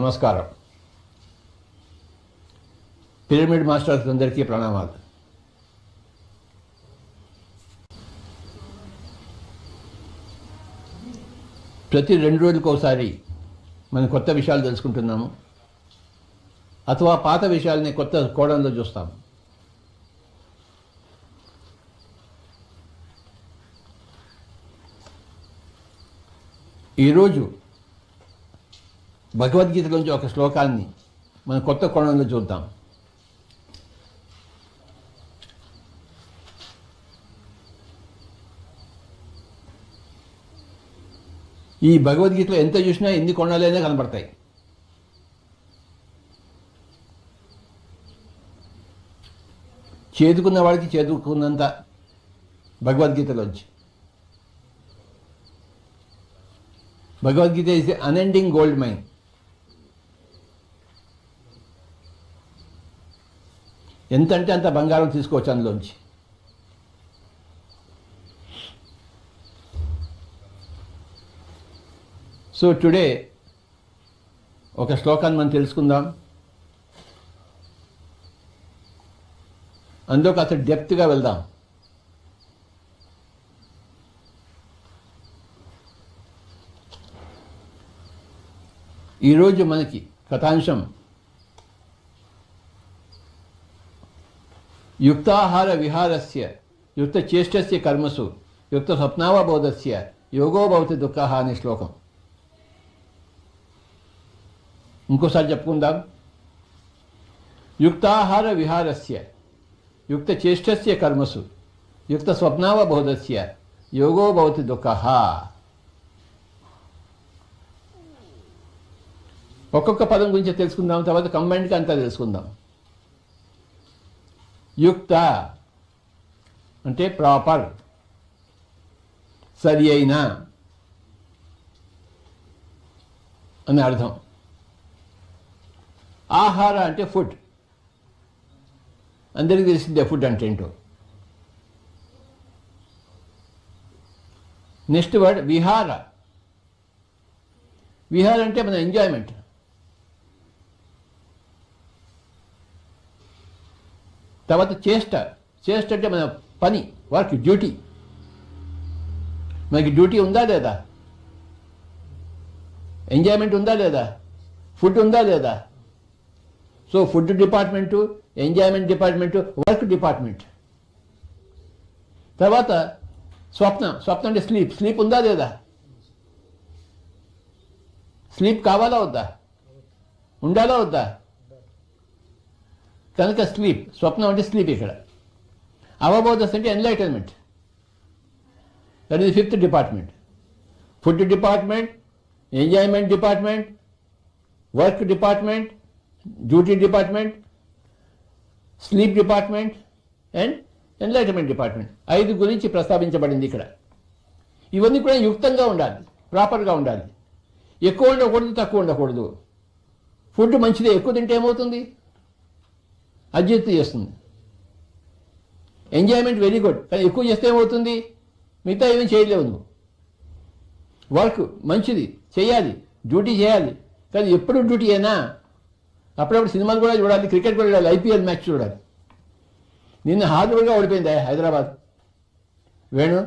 నమస్కారం. Pyramid masters అందరికీ ప్రణామాలు. ప్రతి 2 రోజులకు ఒకసారి మనం కొత్త విషయాలు తెలుసుకుంటున్నాము, అథవా పాత విషయాల్ని కొత్త కోణంలో చూస్తాము. ఈరోజు భగవద్గీతలోంచి ఒక శ్లోకాన్ని మనం కొత్త కోణంలో చూద్దాం. ఈ భగవద్గీతలో ఎంత చూసినా ఎన్ని కోణాలైనా కనబడతాయి. చేదుకున్న వాడికి చేదుకున్నంత భగవద్గీతలోంచి. Bhagavad Gita is unending gold mine. ఎంతంటే అంత బంగారం తీసుకోవచ్చు అందులోంచి. సో టుడే ఒక శ్లోకాన్ని మనం తెలుసుకుందాం. అందులో కాస్త డెప్త్గా వెళ్దాం. ఈరోజు మనకి కథాంశం యుక్తాహార విహారస్య యుక్త చేష్టస్య కర్మసు యుక్త స్వప్నావబోధస్య యోగో భవతి దుఃఖః అనే శ్లోకం. ఇంకోసారి చెప్పుకుందాం. యుక్తాహార విహారస్య యుక్త చేష్టస్య కర్మసు యుక్త స్వప్నావబోధస్య యోగో భవతి దుఃఖః. ఒక్కొక్క పదం గురించి తెలుసుకుందాం, తర్వాత కంబైన్డ్గా అంతా తెలుసుకుందాం. యుక్త అంటే ప్రాపర్, సరి అయిన అని అర్థం. ఆహార అంటే ఫుడ్, అందరికీ తెలిసిందే ఫుడ్ అంటే ఏంటో. నెక్స్ట్ వర్డ్ విహార. విహార అంటే మన ఎంజాయ్మెంట్. తర్వాత చేష్ట. చేష్ట అంటే మన పని, వర్క్, డ్యూటీ. మనకి డ్యూటీ ఉందా లేదా? ఎంజాయ్మెంట్ ఉందా లేదా? ఫుడ్ ఉందా లేదా? So food department, enjoyment department, work department. తర్వాత స్వప్నం. స్వప్నం అంటే స్లీప్. స్లీప్ ఉందా లేదా? స్లీప్ కావాలా వద్దా? ఉండాలా వద్దా? కనుక స్లీప్. స్వప్నం అంటే స్లీప్. ఇక్కడ అవబోధస్ అంటే enlightenment. That is 5th department. Food department, enjoyment department, work department, duty department, sleep department and enlightenment department. 5 గురించి ప్రస్తావించబడింది ఇక్కడ. ఇవన్నీ కూడా యుక్తంగా ఉండాలి, ప్రాపర్గా ఉండాలి. ఎక్కువ ఉండకూడదు, తక్కువ ఉండకూడదు. ఫుడ్ మంచిదే, ఎక్కువ తింటే ఏమవుతుంది? అజీర్తి చేస్తుంది. ఎంజాయ్మెంట్ వెరీ గుడ్, కానీ ఎక్కువ చేస్తే ఏమవుతుంది? మిగతా ఏమీ చేయలేవు నువ్వు. వర్క్ మంచిది, చేయాలి, డ్యూటీ చేయాలి, కానీ ఎప్పుడు డ్యూటీ అయినా అప్పుడప్పుడు సినిమాలు కూడా చూడాలి, క్రికెట్ కూడా చూడాలి, ఐపీఎల్ మ్యాచ్ చూడాలి. నిన్న హారబుల్గా ఓడిపోయింది హైదరాబాద్. వేణు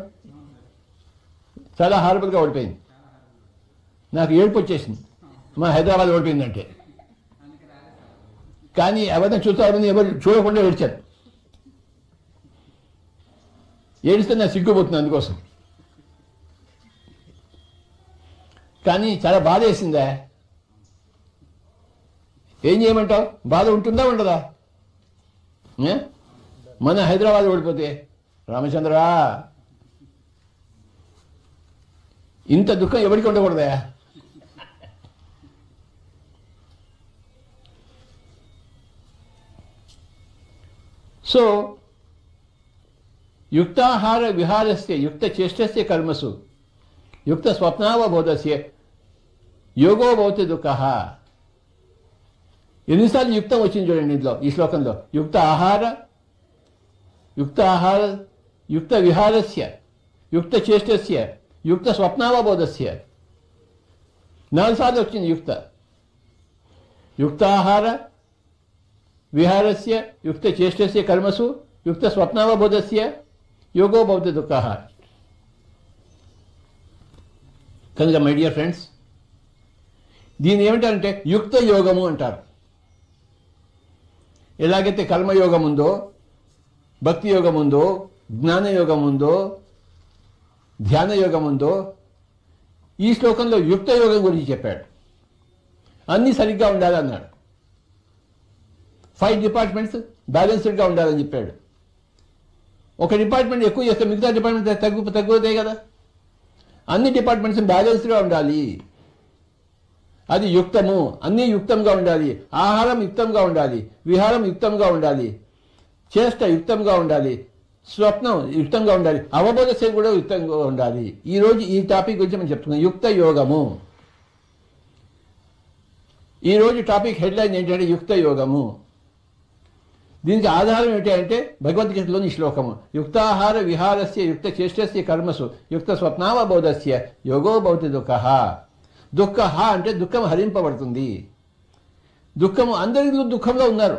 చాలా హారబుల్గా ఓడిపోయింది. నాకు ఏడుపు వచ్చేసింది మా హైదరాబాద్ ఓడిపోయిందంటే. కానీ ఎవరైనా చూస్తారని ఎవరు చూడకుండా ఏడ్చారు. ఏడిస్తే నాకు సిగ్గుపోతుంది అందుకోసం. కానీ చాలా బాధ వేసిందా? ఏం చేయమంటావు? బాధ ఉంటుందా ఉండదా? మన హైదరాబాద్ ఓడిపోతే రామచంద్రా, ఇంత దుఃఖం ఎవరికి ఉండకూడదా? సో యుక్తాహార విహారస్య యుక్త చేష్టస్య కర్మసు యుక్త స్వప్నావబోధస్య యోగో భవతి దుఃఖః. ఎన్నిసార్లు యుక్తం వచ్చింది చూడండి ఇందులో, ఈ శ్లోకంలో. యుక్త ఆహార, యుక్త విహారస్య యుక్త చేష్టస్య యుక్త స్వప్నావబోధస్య 4 సార్లు వచ్చింది యుక్త. యుక్తాహార విహారస్య యుక్త చేష్టస్య కర్మసు యుక్త స్వప్నావబోధస్య యోగో భవతి దుఃఖః. కనుక మై డియర్ ఫ్రెండ్స్, దీన్ని ఏమిటంటే యుక్త యోగము అంటారు. ఎలాగైతే కర్మయోగం ఉందో, భక్తి యోగం ఉందో, జ్ఞానయోగం ఉందో, ధ్యాన యోగం ఉందో, ఈ శ్లోకంలో యుక్త యోగం గురించి చెప్పాడు. అన్నీ సరిగ్గా ఉండాలి అన్నాడు. 5 డిపార్ట్మెంట్స్ బ్యాలెన్స్డ్గా ఉండాలని చెప్పాడు. ఒక డిపార్ట్మెంట్ ఎక్కువ చేస్తే మిగతా డిపార్ట్మెంట్ తగ్గుతాయి కదా. అన్ని డిపార్ట్మెంట్స్ బ్యాలెన్స్డ్గా ఉండాలి. అది యుక్తము. అన్నీ యుక్తంగా ఉండాలి. ఆహారం యుక్తంగా ఉండాలి, విహారం యుక్తంగా ఉండాలి, చేష్ట యుక్తంగా ఉండాలి, స్వప్నం యుక్తంగా ఉండాలి, అవబోధ సేవ కూడా యుక్తంగా ఉండాలి. ఈరోజు ఈ టాపిక్ గురించి మనం చెప్తున్నాం, యుక్త యోగము. ఈరోజు టాపిక్ హెడ్లైన్ ఏంటంటే యుక్త యోగము. దీనికి ఆధారం ఏంటి అంటే భగవద్గీతలోని శ్లోకము, యుక్తాహార విహారస్య యుక్త చేష్టస్య కర్మసు యుక్త స్వప్నావబోధస్య యోగో భవతి దుఃఖః. దుఃఖః అంటే దుఃఖం హరింపబడుతుంది. దుఃఖము, అందరిలో దుఃఖంలో ఉన్నారు.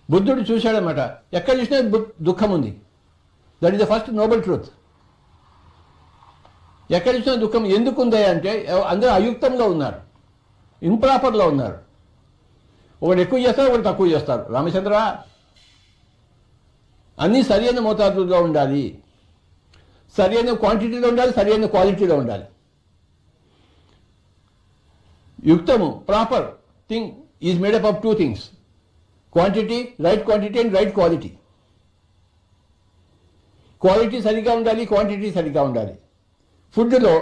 బుద్ధుడు చూశాడనమాట, ఎక్కడ చూసినా దుఃఖం ఉంది. That is the first Nobel truth. ఎక్కడ చూసినా దుఃఖం ఎందుకు ఉంది అంటే అందరూ అయుక్తంగా ఉన్నారు, ఇంప్రాపర్లో ఉన్నారు. ఒకటి ఎక్కువ చేస్తారు, ఒకటి తక్కువ చేస్తారు. రామచంద్ర, అన్నీ సరైన మోతాదులో ఉండాలి, సరైన క్వాంటిటీలో ఉండాలి, సరైన క్వాలిటీలో ఉండాలి. యుక్తము, proper thing is made up of 2 things: quantity, right quantity and right quality. Quality సరిగా ఉండాలి, క్వాంటిటీ సరిగా ఉండాలి. ఫుడ్లో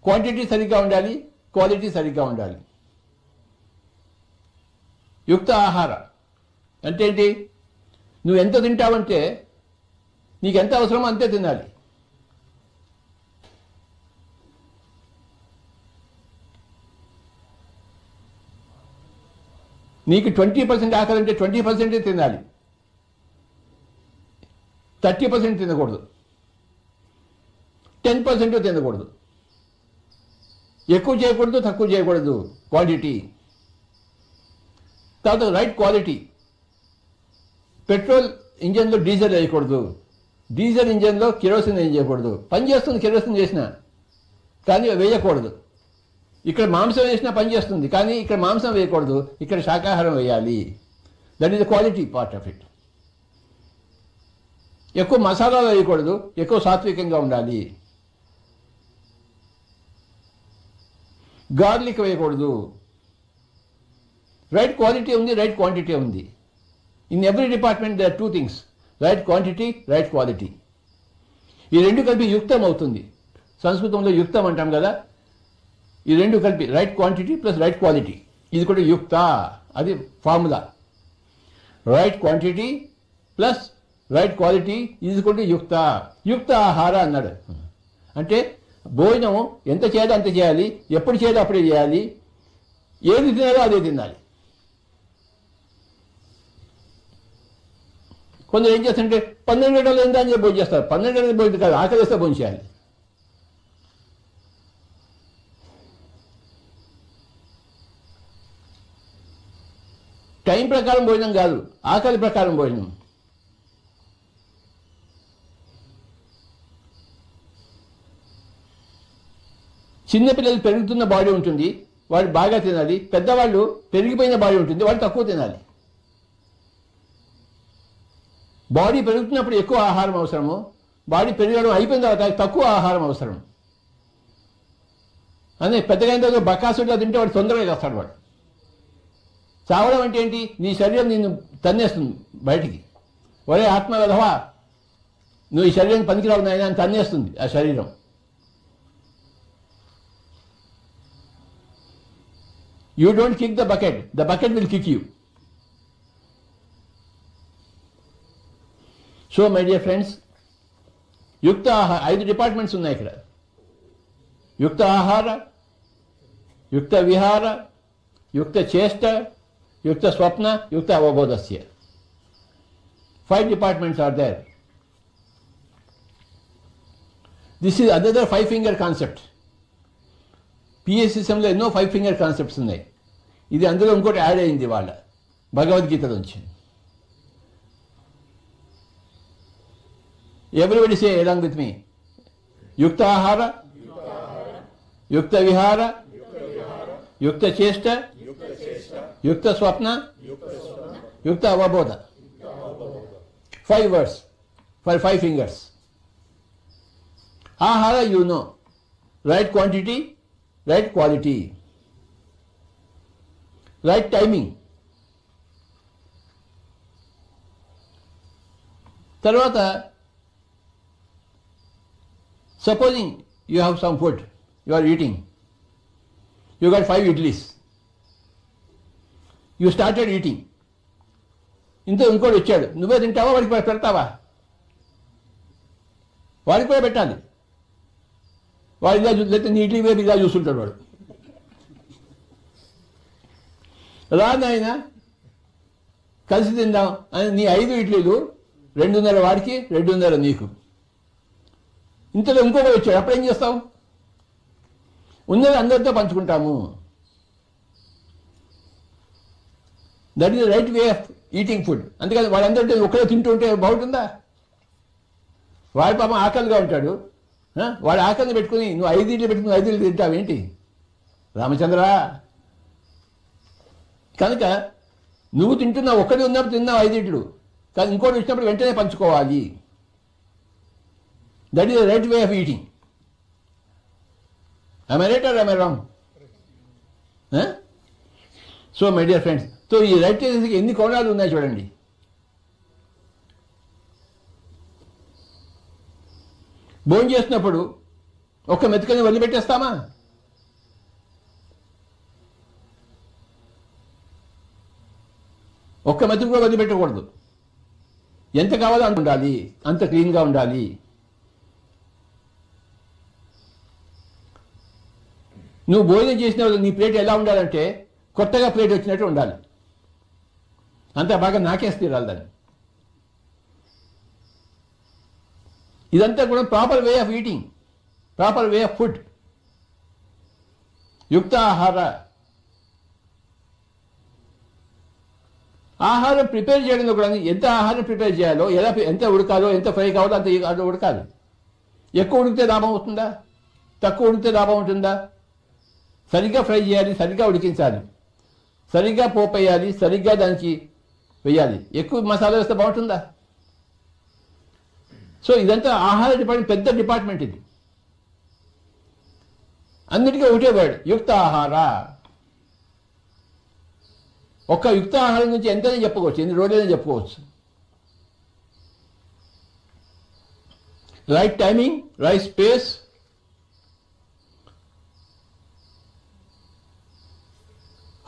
క్వాంటిటీ సరిగా ఉండాలి, క్వాలిటీ సరిగ్గా ఉండాలి. యుక్త ఆహార అంటే ఏంటి? నువ్వు ఎంత తింటావంటే నీకు ఎంత అవసరమో అంతే తినాలి. నీకు 20% ఆకలి అంటే 20% తినాలి, 30% తినకూడదు, 10% తినకూడదు. ఎక్కువ చేయకూడదు, తక్కువ చేయకూడదు. క్వాంటిటీ. తర్వాత రైట్ క్వాలిటీ. పెట్రోల్ ఇంజన్లో డీజిల్ వేయకూడదు, డీజిల్ ఇంజన్లో కిరోసిన్ వేయకూడదు. పనిచేస్తుంది కిరోసిన్ చేసినా, కానీ వేయకూడదు. ఇక్కడ మాంసం వేసినా పనిచేస్తుంది, కానీ ఇక్కడ మాంసం వేయకూడదు, ఇక్కడ శాకాహారం వేయాలి. That is the quality part of it. ఎక్కువ మసాలాలు వేయకూడదు, ఎక్కువ సాత్వికంగా ఉండాలి. గార్లిక్ వేయకూడదు. రైట్ క్వాలిటీ ఉంది, రైట్ క్వాంటిటీ ఉంది. In every department there are 2 things: right quantity, right quality. ఈ రెండు కలిపి యుక్తం అవుతుంది. సంస్కృతంలో యుక్తం అంటాం కదా, ఈ రెండు కలిపి right quantity plus right quality, ఇది కూడా యుక్త. అది formula. Right quantity plus right quality ఇది కూడా యుక్త. యుక్త ఆహార అన్నాడు. అంటే భోజనం ఎంత చేయాలో అంత చేయాలి, ఎప్పుడు చేయాలో అప్పుడే చేయాలి, ఏది తినాలో అదే తినాలి. కొందరు ఏం చేస్తుంటే 12 గంటలు ఎంత అని చెప్పి భోజనం చేస్తారు. 12 గంటలు భోజనం కాదు, ఆకలి వేస్తే భోజనం చేయాలి. టైం ప్రకారం భోజనం కాదు, ఆకలి ప్రకారం భోజనం. చిన్నపిల్లలు పెరుగుతున్న బాడీ ఉంటుంది, వాడు బాగా తినాలి. పెద్దవాళ్ళు పెరిగిపోయిన బాడీ ఉంటుంది, వాడు తక్కువ తినాలి. బాడీ పెరుగుతున్నప్పుడు ఎక్కువ ఆహారం అవసరము, బాడీ పెరగడం అయిపోయిన తర్వాత తక్కువ ఆహారం అవసరం. అదే పెద్దగా తర్వాత బకాసుడిలో తింటే వాడు తొందరగా చేస్తాడు. వాడు చావడం అంటే ఏంటి? నీ శరీరం నిన్ను తన్నేస్తుంది బయటికి. ఒరే ఆత్మ విధవా, నువ్వు ఈ శరీరం పనికిరావు నాయనా అని తన్నేస్తుంది ఆ శరీరం. You don't kick the bucket will kick you. So my dear friends, యుక్త ఆహార 5 డిపార్ట్మెంట్స్ ఉన్నాయి ఇక్కడ. యుక్త ఆహార, యుక్త విహార, యుక్త చేష్ట, యుక్త స్వప్న, యుక్త అవబోధస్య. 5 departments are there. This is another 5 finger concept. PS సిస్టంలో ఎన్నో 5 finger కాన్సెప్ట్స్ ఉన్నాయి. ఇది అందులో ఇంకోటి యాడ్ అయింది వాళ్ళ భగవద్గీత నుంచి. Everybody say along with me. యుక్త ఆహార, యుక్త విహార, యుక్త చేష్ట, యుక్త స్వప్న, యుక్త అవబోధ. 5 words for 5 fingers. Ahara, you know. Right quantity, right quality. Right timing. తర్వాత supposing you have some food, you are eating. You got 5 idlis. You started eating. ఇంకోటి వచ్చాడు, నువ్వే తింటావా వాడికి పెడతావా? వాడికి కూడా పెట్టాలి. వాడు ఇలా లేకపోతే నీ ఇడ్లీ వేపు ఇలా చూస్తుంటాడు వాడు. రానాయన కలిసి తిందాం అని నీ 5 ఇడ్లీలు 2.5 వాడికి 2.5 నీకు. ఇంతలో ఇంకొకటి వచ్చాడు, అప్పుడేం చేస్తావు? ఉన్నది అందరితో పంచుకుంటాము. That is the right way of eating food. అందుకని వాళ్ళందరితో ఒక్కడే తింటుంటే బాగుంటుందా? వాడి పాపం ఆకలిగా ఉంటాడు, వాడి ఆకలిని పెట్టుకుని నువ్వు 5 ఇడ్లు పెట్టుకుని 5 ఇడ్లు తింటావేంటి రామచంద్ర? కనుక నువ్వు తింటున్నావు, ఒక్కడే ఉన్నప్పుడు తిన్నావు 5 ఇడ్లు, కానీ ఇంకోటి వచ్చినప్పుడు వెంటనే పంచుకోవాలి. That is the right way of eating. Am I right or am I wrong? So my dear friends, so ఈ రైట్ చేసేసి ఎన్ని కోణాలు ఉన్నాయి చూడండి. భోజనం చేస్తున్నప్పుడు ఒక్క మెతుకని వదిలిపెట్టేస్తామా? ఒక్క మెతుకు కూడా వదిలిపెట్టకూడదు. ఎంత కావాలో అంత ఉండాలి, అంత క్లీన్గా ఉండాలి. నువ్వు భోజనం చేసిన నీ ప్లేట్ ఎలా ఉండాలంటే కొత్తగా ప్లేట్ వచ్చినట్టు ఉండాలి. అంత బాగా నాకేసి తీరాలి దాన్ని. ఇదంతా కూడా proper way of eating, proper way of food. యుక్త ఆహార. ఆహారం ప్రిపేర్ చేయడంలో కూడా ఎంత ఆహారం ప్రిపేర్ చేయాలో, ఎంత ఉడకాలో, ఎంత ఫ్రై కావాలో అంత ఉడకాలి. ఎక్కువ ఉడికితే లాభం అవుతుందా? తక్కువ ఉడికితే లాభం ఉంటుందా? సరిగ్గా ఫ్రై చేయాలి, సరిగ్గా ఉడికించాలి, సరిగ్గా పోపు వేయాలి, సరిగ్గా దానికి వేయాలి. ఎక్కువ మసాలా వేస్తే బాగుంటుందా? సో ఇదంతా ఆహార డిపార్ట్మెంట్, పెద్ద డిపార్ట్మెంట్ ఇది. అన్నిటికీ ఒకటే వర్డ్, యుక్త ఆహార. ఒక్క యుక్త ఆహారం నుంచి ఎంతనే చెప్పుకోవచ్చు, ఎన్ని రోజులైనా చెప్పుకోవచ్చు. Right timing, right space,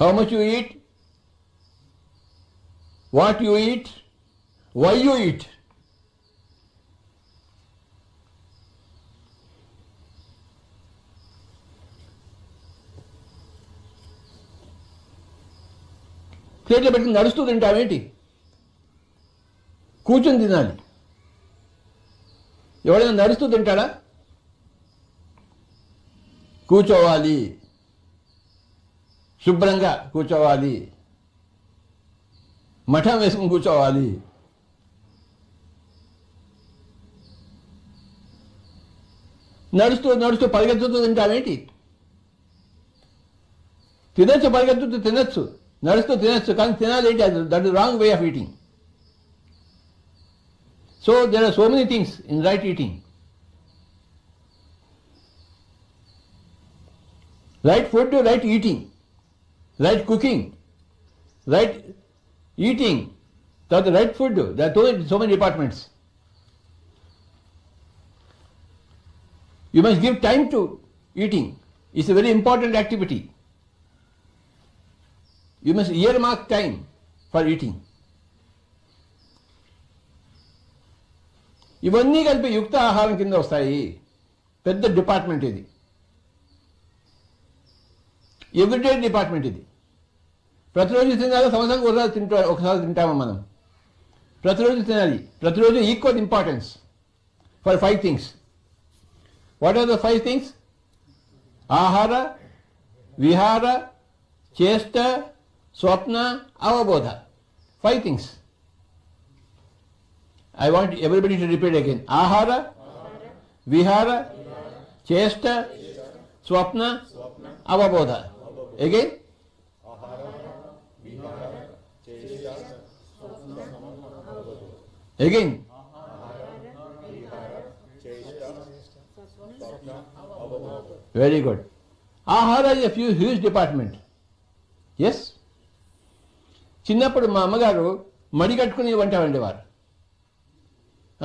how much you eat, what you eat, why you eat. ప్లేట్లో పెట్టి నడుస్తూ తింటావేంటి? కూర్చొని తినాలి. ఎవడైనా నడుస్తూ తింటాడా? కూర్చోవాలి, శుభ్రంగా కూర్చోవాలి, మఠం వేసుకుని కూర్చోవాలి. నడుస్తూ నడుస్తూ పరిగెత్తుతూ తింటావేంటి? తినచ్చు, పరిగెత్తుతూ తినచ్చు, నడుస్తూ తినచ్చు, కానీ తినాలి ఏంటి? అది that is wrong way of eating. So there are so many things in right eating. Right food, right eating, right cooking, right eating, the right food. There are so many departments. You must give time to eating. It's a very important activity. You must earmark time for eating. ఇవన్నీ కలిపి యుక్త ఆహారం కింద వస్తాయి. పెద్ద department ఇది, everyday department ఇది. ప్రతిరోజు తినాలి, సంవత్సరానికి ఒకసారి తింటామా మనం? ప్రతిరోజు తినాలి, ప్రతిరోజు equal importance for 5 things. What are the 5 things? ఆహార, విహార, చేష్ట, స్వప్న, అవబోధ. 5 things. I want everybody to repeat again. Ahara, Vihara, Chesta, Swapna, Avabodha. Again? Again? Very good. Ahara is a huge department. Yes? చిన్నప్పుడు మా అమ్మగారు మడి కట్టుకుని వంట వండేవారు.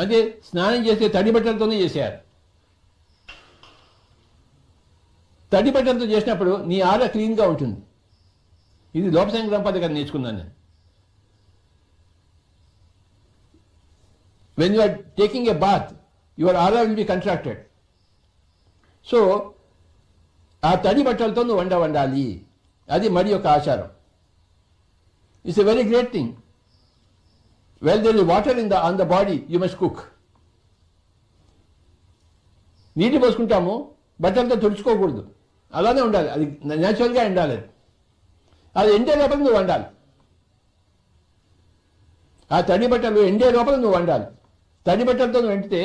అదే స్నానం చేసే తడి బట్టలతోనే చేశారు. తడి బట్టలతో చేసినప్పుడు నీ ఆర క్లీన్గా ఉంటుంది. ఇది లోపసంగ్రహం పథకం నేర్చుకున్నాను నేను. When you are taking a bath your aura will be contracted. So ఆ తడి బట్టలతో నువ్వు వండాలి. అది మడి యొక్క ఆచారం. It's a very great thing. Well, there is water on the body, you must cook. నీటి పోసుకుంటాము, బట్టలతో తుడుచుకోకూడదు. అలానే ఉండాలి. అది న్యాచురల్గా ఎండాలి. అది ఎండే లోపల నువ్వు వండాలి. ఆ తడి బట్టలు ఎండే లోపల నువ్వు వండాలి. తడి బట్టలతో నువ్వు వండితే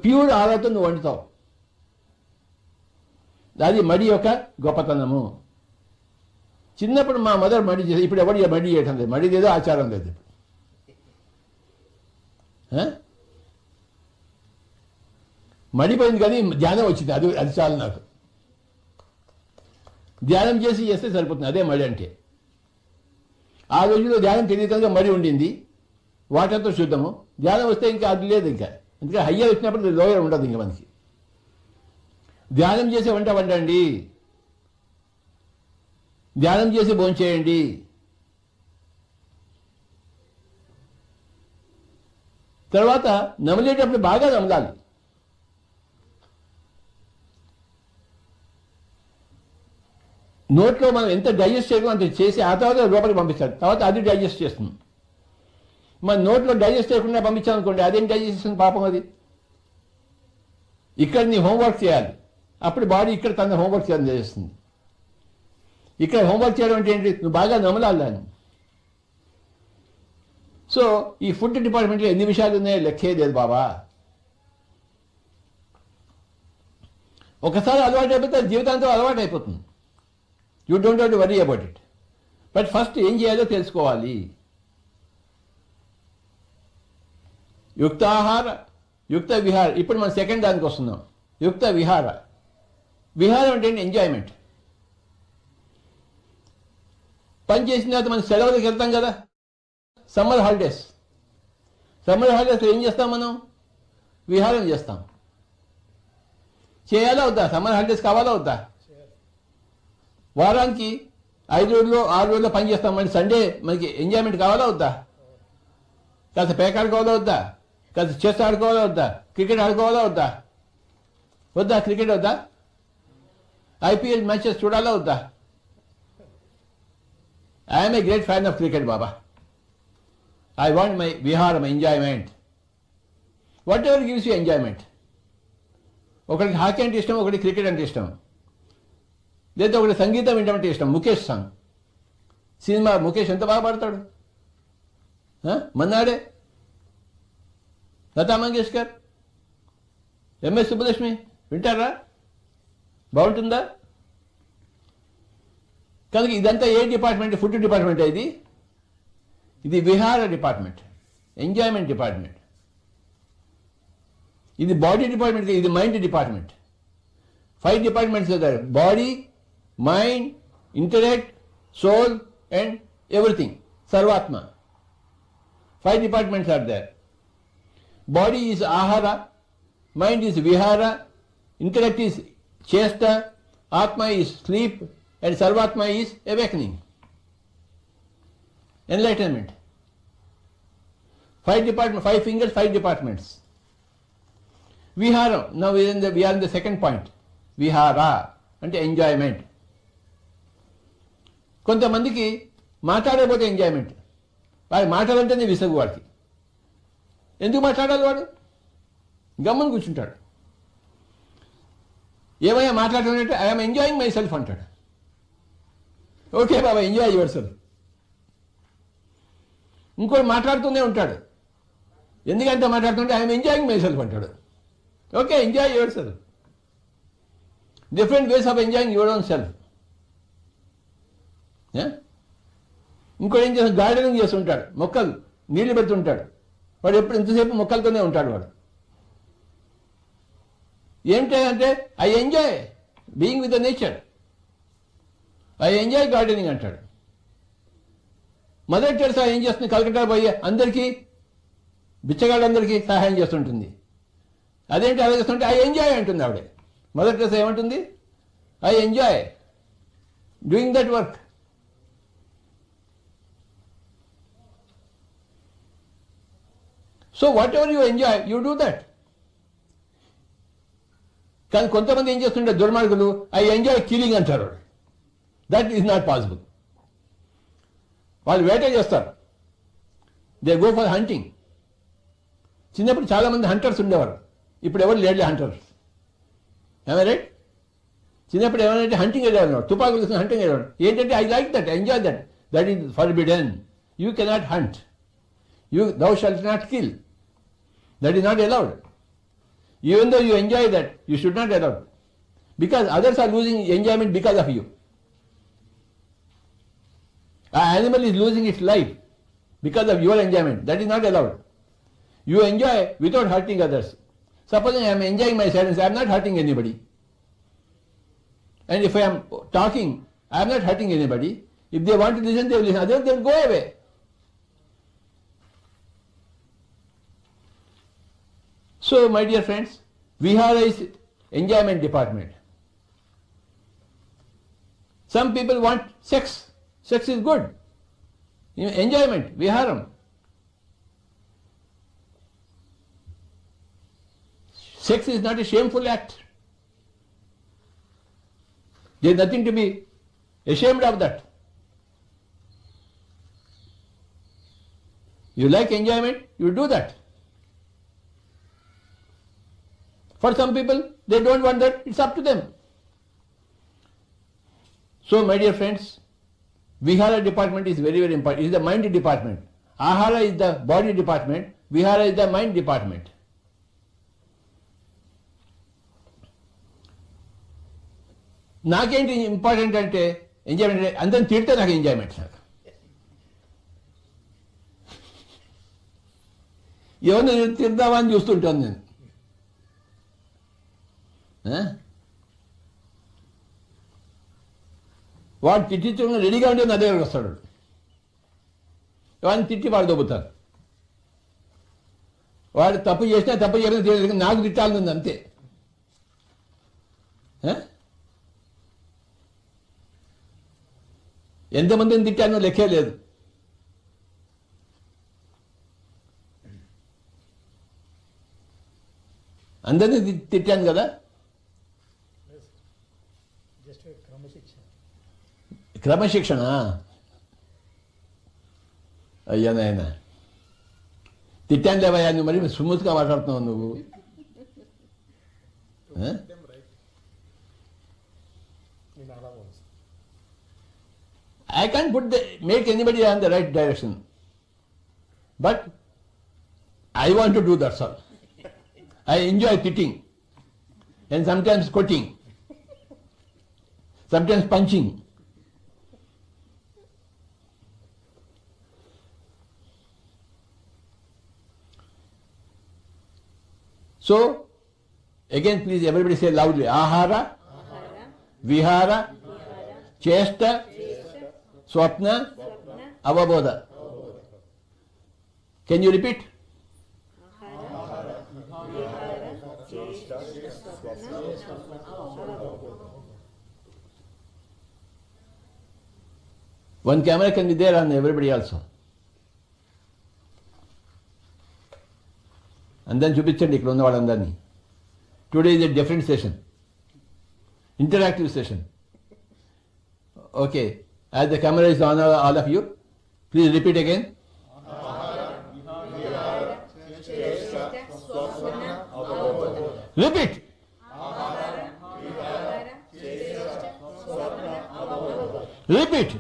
ప్యూర్ ఆరాతో నువ్వు వండుతావు. అది మడి యొక్క గొప్పతనము. చిన్నప్పుడు మా మదర్ మడి చేసి, ఇప్పుడు ఎవరు మడి చేయటం లేదు. మడి ఏదో ఆచారం లేదు. మడిపోయింది కానీ ధ్యానం వచ్చింది. అది చాలు నాకు. ధ్యానం చేస్తే సరిపోతుంది. అదే మడి అంటే. ఆ రోజుల్లో ధ్యానం తెలియకుండా మడి ఉండింది. వాటర్తో శుద్ధము. ధ్యానం వస్తే ఇంకా అది లేదు. ఇంకా ఎందుకంటే హయ్యర్ వచ్చినప్పుడు లోయర్ ఉండదు ఇంకా మనకి. ధ్యానం చేసే వంట వండండి. ధ్యానం చేసి భోంచేయండి. తర్వాత నమిలేటప్పుడు బాగా నమలాలి. నోట్లో మనం ఎంత డైజెస్ట్ చేయగలం అంత చేసి ఆ తర్వాత లోపలికి పంపిస్తాడు. తర్వాత అది డైజెస్ట్ చేస్తుంది. మన నోట్లో డైజెస్ట్ చేయకుండా పంపించామనుకోండి, అదేం డైజెస్ట్ చేస్తుంది పాపం. అది ఇక్కడ నీ హోంవర్క్ చేయాలి. అప్పుడు బాడీ ఇక్కడ తన హోంవర్క్ చేయడం చేస్తుంది. ఇక్కడ హోంవర్క్ చేయడం అంటే ఏంటి? నువ్వు బాగా నమలాలి దాన్ని. సో ఈ ఫుడ్ డిపార్ట్మెంట్లో ఎన్ని విషయాలు ఉన్నాయో లెక్కే లేదు బాబా. ఒకసారి అలవాటు అయిపోతే జీవితాంతం అలవాటు అయిపోతుంది. You don't have to worry about it. But first ఏం చేయాలో తెలుసుకోవాలి. యుక్తాహార, యుక్త విహార. ఇప్పుడు మనం సెకండ్ దానికి వస్తున్నాం. యుక్త విహార. విహారం అంటే ఎంజాయ్మెంట్. పని చేసిన తర్వాత మనం సెలవులకు వెళ్తాం కదా, సమ్మర్ హాలిడేస్. సమ్మర్ హాలిడేస్లో ఏం చేస్తాం మనం? విహారం చేస్తాం. చేయాలా వద్దా? సమ్మర్ హాలిడేస్ కావాలా వద్దా? వారానికి 5 రోజులు 6 రోజుల్లో పని చేస్తాం. మరి సండే మనకి ఎంజాయ్మెంట్ కావాలా వద్దా? కాస్త పేక ఆడుకోవాలా వద్దా? కాస్త చెస్ ఆడుకోవాలా వద్దా? క్రికెట్ ఆడుకోవాలా వద్దా? వద్దా? క్రికెట్ వద్దా? ఐపీఎల్ మ్యాచెస్ చూడాలా వద్దా? I'm a great fan of cricket Baba. I want my vihara, my enjoyment. Whatever gives you enjoyment. ఒకరికి హాకీ అంటే ఇష్టం, ఒకటి క్రికెట్ అంటే ఇష్టం, లేదా ఒకటి సంగీతం వినడం ఇష్టం. Mukesh song cinema. ముఖేష్ ఎంత బాగా పాడతాడు. మన్నాడే, లతా మంగేష్కర్, ఎంఎస్ సుబ్బలక్ష్మి వింటారా? బాగుంటుందా? కనుక ఇదంతా ఏ డిపార్ట్మెంట్? Food department. ఇది విహార డిపార్ట్మెంట్, ఎంజాయ్మెంట్ డిపార్ట్మెంట్. ఇది బాడీ డిపార్ట్మెంట్, ఇది mind department. 5 departments there: body, mind, intellect, soul and everything. సర్వాత్మ. 5 departments are there. Body is ఆహార, మైండ్ ఈజ్ విహార, ఇంటలెక్ట్ ఈజ్ చేష్ట, ఆత్మ ఈజ్ స్లీప్ అండ్ సర్వాత్మ is awakening, enlightenment. 5 departments, 5 fingers, 5 departments. Vihara. Now we are in the second point. Vihara అంటే enjoyment. కొంతమందికి మాట్లాడకపోతే enjoyment. వాడు మాట్లాడాలంటేనే విసుగు వాడికి. ఎందుకు మాట్లాడాలి? వాడు గమ్మున కూర్చుంటాడు. ఏమైనా మాట్లాడాలంటే ఐఎమ్ ఎంజాయింగ్ మై సెల్ఫ్ అంటాడు. Okay Baba enjoy your self. ఇంకోటి మాట్లాడుతూనే ఉంటాడు, ఎందుకంటే మాట్లాడుతుంటే ఐఎమ్ ఎంజాయింగ్ మై సెల్ఫ్ అంటాడు. Okay, enjoy your self. Different ways of enjoying your own self. ఇంకోటి ఏం చేస్తాడు, గార్డెనింగ్ చేస్తుంటాడు, మొక్కలు నీళ్లు పెడుతుంటాడు. వాడు ఎప్పుడు ఇంతసేపు మొక్కలతోనే ఉంటాడు వాడు. ఏంటంటే I enjoy being with the nature, I enjoy gardening అంటాడు. మదర్ టెరెసా ఏం చేస్తుంది, కలకట్టా పోయి అందరికీ బిచ్చగాళ్ళందరికీ సహాయం చేస్తుంటుంది. అదేంటి అలా చేస్తుంటే ఐ ఎంజాయ్ అంటుంది ఆవిడ. మదర్ టెరెసా ఏమంటుంది, I enjoy doing that work. So what ever you enjoy you do that. కానీ కొంతమంది ఏం చేస్తుంటే దుర్మార్గులు ఐ ఎంజాయ్ కిలింగ్ అంటారు. That is not possible. వాళ్ళు వేట చేస్తారు, దే గో ఫర్ హంటింగ్. చిన్నప్పుడు చాలామంది హంటర్స్ ఉండేవారు, ఇప్పుడు ఎవరు లేడ్లే హంటర్స్. ఏమే రైట్? చిన్నప్పుడు ఏమైనా హంటింగ్ వెళ్ళేవారు, తుపాకులు తీసుకుని హంటింగ్ వెళ్ళేవాడు. ఏంటంటే I like that, enjoy that. That is forbidden. You cannot hunt. Thou shalt not kill. That is not allowed. Even though you enjoy that, you should not allow it. Because others are losing enjoyment because of you. An animal is losing its life because of your enjoyment. That is not allowed. You enjoy without hurting others. Supposing I am enjoying my silence, I am not hurting anybody. And if I am talking, I am not hurting anybody. If they want to listen, they will listen. Otherwise, they will go away. So, my dear friends, Vihara is enjoyment department. Some people want sex. Sex is good. Enjoyment, Viharam. Sex is not a shameful act. There is nothing to be ashamed of that. You like enjoyment, you do that. For some people, they don't want that, it's up to them. So, my dear friends, Vihara department is very, very important. It is the mind department. Ahara is the body department. Vihara is the mind department. నాకేంటి important అంటే enjoyment, అందరిని తిడితే నాకు enjoyment. నాకు ఎవరిని తిడదామా అని చూస్తుంటాను నేను. వాడు తిట్టించడం రెడీగా ఉంటే నా దగ్గరకు వస్తాడు. వాడిని తిట్టి వాడు దొబ్బుతారు. వాడు తప్పు చేసినా తప్పు చేయడం నాకు తిట్టాలని అంతే. ఎంతమందిని తిట్టానో లెక్కే లేదు. అందరినీ తిట్టాను కదా. క్రమశిక్షణ అయ్యా నాయన, తిట్టాను లేవయ్యా, నువ్వు మరి స్మూత్గా మాట్లాడుతున్నావు నువ్వు. I can't make anybody on the right direction, but I want to do that, sir. I enjoy hitting and sometimes quoting, sometimes punching. So, again please everybody say loudly, Ahara, Vihara, Chesta, Swapna, Avabodha. Can you repeat? One camera can be there on everybody also. And then చూపించండి ఇక్కడ ఉన్న వాళ్ళందరినీ. Today is a different session, interactive session. Okay, as the camera is on all of you, please repeat again. Repeat. Repeat.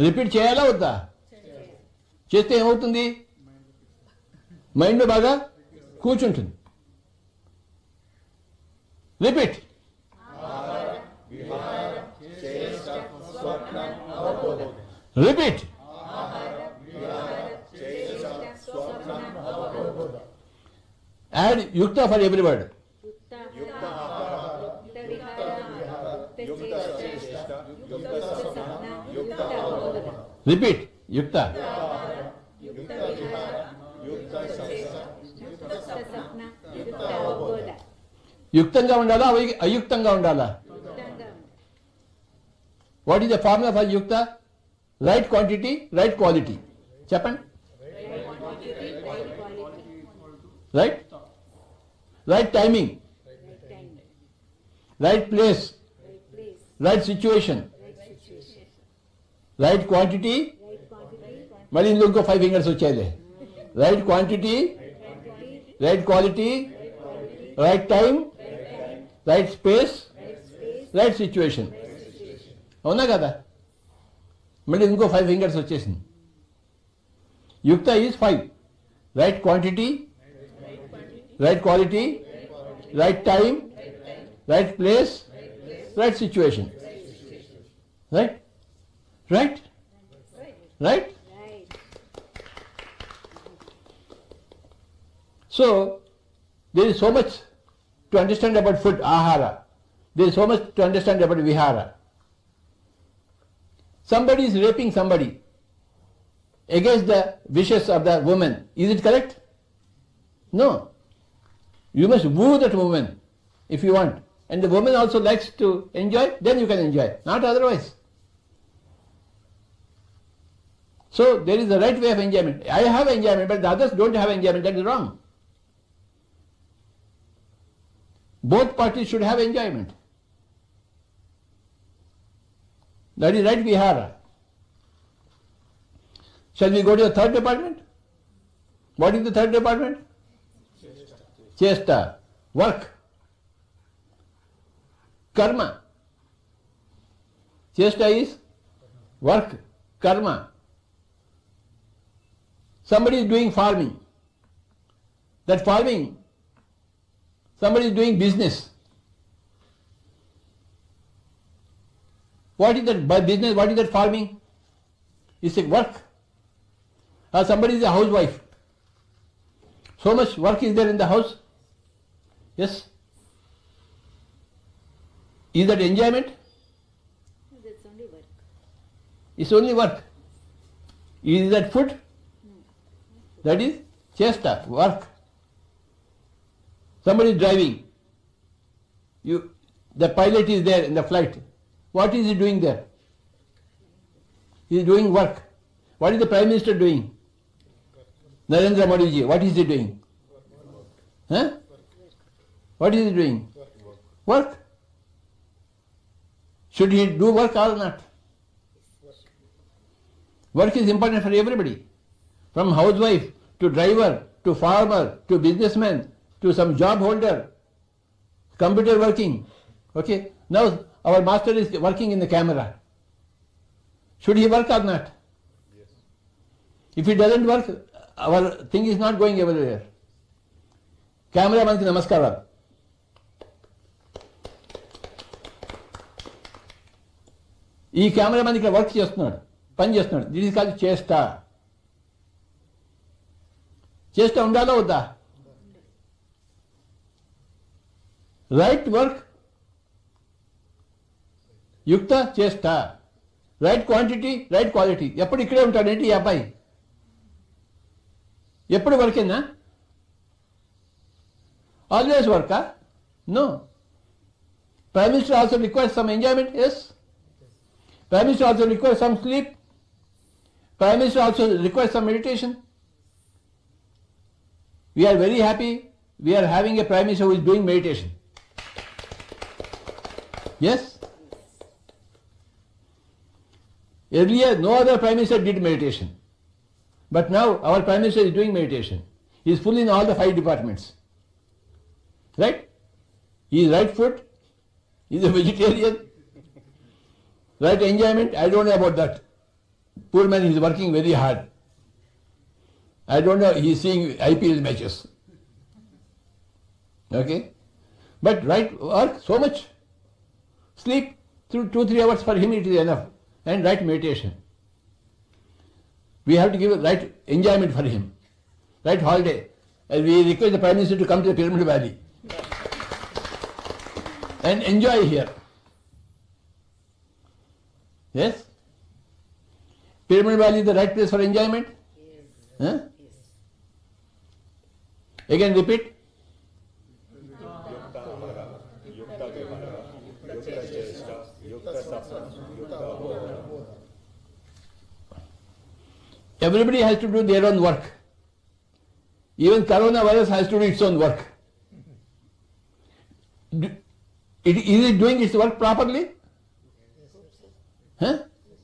Repeat చేయాలా వద్దా? చేస్తే ఏమవుతుంది? మైండ్లో బాగా కూర్చుంటుంది. Repeat. Repeat. Add yukta for every word. Repeat. Yukta. యుక్తంగా ఉండాలా అయుక్తంగా ఉండాలా? What is the formula for యుక్త? Right quantity, right quality. చెప్పండి. Right right timing, right place, right situation, right quantity. మళ్ళీ ఇందులో ఇంకో 5 ఫింగర్స్ వచ్చాయిలే. Right quantity, right quality, right time, right space, right situation. అవునా కదా? మళ్ళీ ఇంకో 5 ఫింగర్స్ వచ్చేసింది. యుక్త is 5. Right quantity, right quality, right time, right place, right situation. Right right right. So there is so much to understand about food, ahara. There is so much to understand about vihara. Somebody is raping somebody against the wishes of the woman. Is it correct? No. You must woo that woman if you want. And the woman also likes to enjoy, then you can enjoy. Not otherwise. So there is a right way of enjoyment. I have enjoyment, but the others don't have enjoyment. That is wrong. Both parties should have enjoyment. That is right vihara. Shall we go to the third department? What is the third department? Chesta. Work. Karma. Chesta is work. Karma. Somebody is doing farming. That farming, somebody is doing business. What is that business? What is that farming? It's a work. Or somebody is a housewife. So much work is there in the house. Yes. Is that enjoyment? That's only work. It's only work. Is that food? That is chesta, work. Somebody is driving. The pilot is there in the flight. What is he doing there? He is doing work. What is the Prime Minister doing? Narendra Modi ji, what is he doing? Huh? What is he doing? Work. Should he do work or not? Work is important for everybody. From housewife to driver to farmer to businessman to some job holder, computer working. Okay. Now our master is working in the camera. Should he work or not? Yes. If he doesn't work, our thing is not going everywhere. Cameraman ki namaskara. ఈ cameraman ఇక్కడ work చేస్తున్నాడు, పని చేస్తున్నాడు. This is called చేస్తా. చేస్తా ఉండాలా వద్దా? Right work, యుక్త చేస్తా, రైట్ క్వాంటిటీ, రైట్ క్వాలిటీ. ఎప్పుడు ఇక్కడే ఉంటాడేంటి ఈ అబ్బాయి? ఎప్పుడు వర్కేనా? ఆల్వేస్ వర్కా? No. Prime Minister also requires some enjoyment, yes. Prime Minister also requires some sleep. Prime Minister also requires some meditation. We are very happy we are having a Prime Minister who is doing meditation. Yes? Earlier, no other Prime Minister did meditation. But now, our Prime Minister is doing meditation. He is full in all the 5 departments. Right? He is right food. He is a vegetarian. Right enjoyment, I don't know about that. Poor man is working very hard. I don't know, he's seeing IPL matches. Okay? But right work, so much. Sleep, 2-3 hours for him it is enough. And right meditation. We have to give right enjoyment for him. Right holiday. And we request the Prime Minister to come to the Pyramid Valley. And enjoy here. Yes? Pyramid Valley is the right place for enjoyment? Yes. Huh? Yes. Again repeat. Everybody has to do their own work. Even coronavirus has to do its own work. Is it doing its work properly? Huh?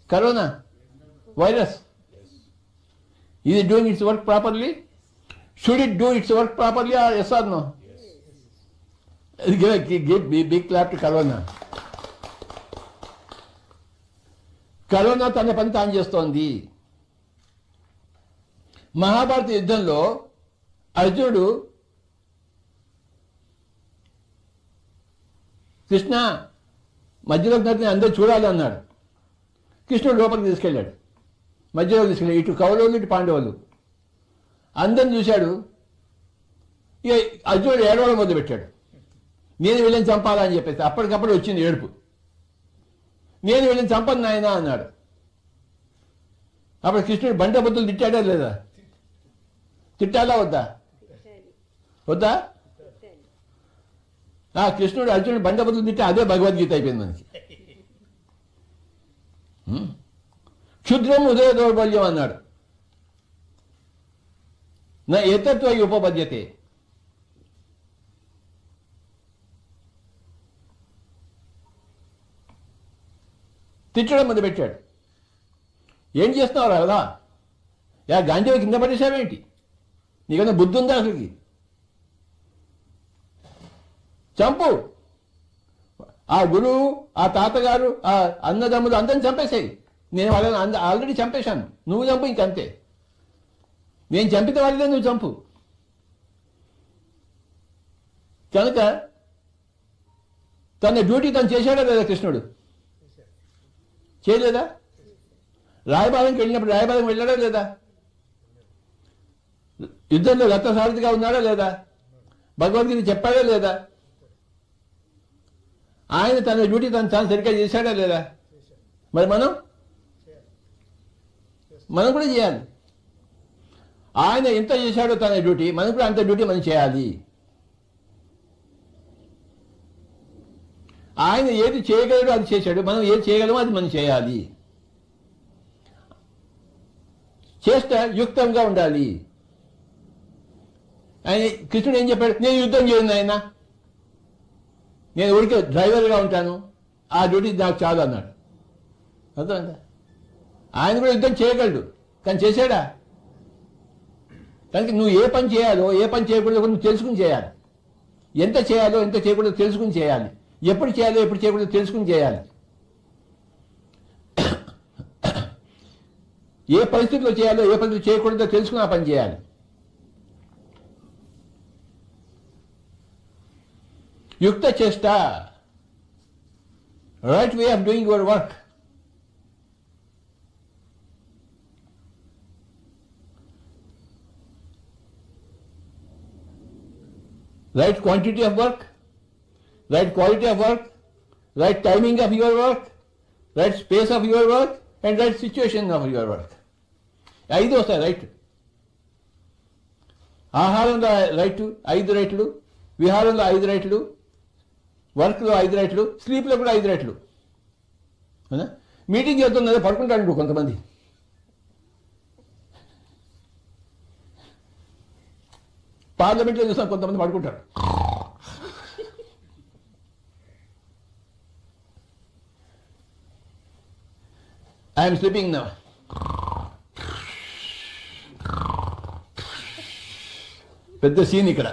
Corona virus. Is it doing its work properly? Should it do its work properly or yes or no? Give big clap to Corona. Corona తన పని తాను చేస్తోంది. మహాభారత యుద్ధంలో అర్జునుడు కృష్ణ మధ్యలోకి నడిని అందరూ చూడాలి అన్నాడు. కృష్ణుడు లోపలికి తీసుకెళ్ళాడు. మధ్యలోకి తీసుకెళ్ళాడు. ఇటు కౌరవులు ఇటు పాండవులు అందరిని చూశాడు. ఇక అర్జునుడు ఏడవడం మొదలుపెట్టాడు. నేను వీళ్ళని చంపాలని చెప్పేసి అప్పటికప్పుడు వచ్చింది ఏడుపు. నేను వీళ్ళని చంపను నాయనా అన్నాడు. అప్పుడు కృష్ణుడు బండ బుద్ధులు తిట్టాడా లేదా? తిట్టాలా వద్దా? తిట్టాలి. వద్దా? తిట్టాలి. ఆ కృష్ణుడు అర్జునుడు బండ బుద్ధులు తిట్టే అదే భగవద్గీత అయిపోయింది మనకి. క్షుద్రం ఉదయ దౌర్బల్యం అన్నాడు. నా ఏతత్వ ఉపపద్యతే. తిట్టడం మొదలుపెట్టాడు. ఏం చేస్తున్నావు కదా? యా గాంధీ కింద పడేసావేంటి? నీకన్నా బుద్ధి ఉందా అసలుకి? చంపు. ఆ గురువు, ఆ తాతగారు, ఆ అన్నదమ్ములు అందరిని చంపేసాయి. నేను వాళ్ళని ఆల్రెడీ చంపేశాను. నువ్వు చంపు ఇంకంతే. నేను చంపితే వాళ్ళే నువ్వు చంపు. కనుక తన డ్యూటీ తను చేశాడా లేదా కృష్ణుడు? చేయలేదా? రాయబారంకి వెళ్ళినప్పుడు రాయబారం వెళ్ళాడా లేదా? యుద్ధంలో రథసారథిగా ఉన్నాడా లేదా? భగవద్గీత చెప్పాడా లేదా? ఆయన తన డ్యూటీ తను సరిగ్గా చేశాడా లేదా? మరి మనం కూడా చేయాలి. ఆయన ఎంత చేశాడో తన డ్యూటీ, మనం కూడా అంత డ్యూటీ మనం చేయాలి. ఆయన ఏది చేయగలడో అది చేశాడు. మనం ఏది చేయగలమో అది మనం చేయాలి. చేస్తే యుక్తంగా ఉండాలి. ఆయన కృష్ణుడు ఏం చెప్పాడు? నేను యుద్ధం చేయను ఆయన, నేను ఊరికే డ్రైవర్గా ఉంటాను, ఆ డ్యూటీ నాకు చాలు అన్నాడు. అర్థమైందా? ఆయన కూడా యుద్ధం చేయగలడు, కానీ చేశాడా? కనుక నువ్వు ఏ పని చేయాలో ఏ పని చేయకూడదో నువ్వు తెలుసుకుని చేయాలి. ఎంత చేయాలో ఎంత చేయకూడదో తెలుసుకుని చేయాలి. ఎప్పుడు చేయాలో ఎప్పుడు చేయకూడదో తెలుసుకుని చేయాలి. ఏ పరిస్థితిలో చేయాలో ఏ పరిస్థితిలో చేయకూడదో తెలుసుకుని ఆ పని చేయాలి. యుక్త చేష్ట, right way of doing your work. Right quantity of work, right quality of work, right timing of your work, right space of your work, and right situation of your work. ఐదు వస్తాయి రైట్. ఆహారంలో right 5 రైట్లు, విహారంలో 5 రైట్లు, వర్క్లో 5 రైట్లు, స్లీప్లో కూడా 5 రైట్లు. Meeting చేస్తున్నది పడుకుంటాడు కొంతమంది. పార్లమెంట్లో చూస్తాం కొంతమంది పడుకుంటారు. I'm sleeping now. పెద్ద సీన్ ఇక్కడ.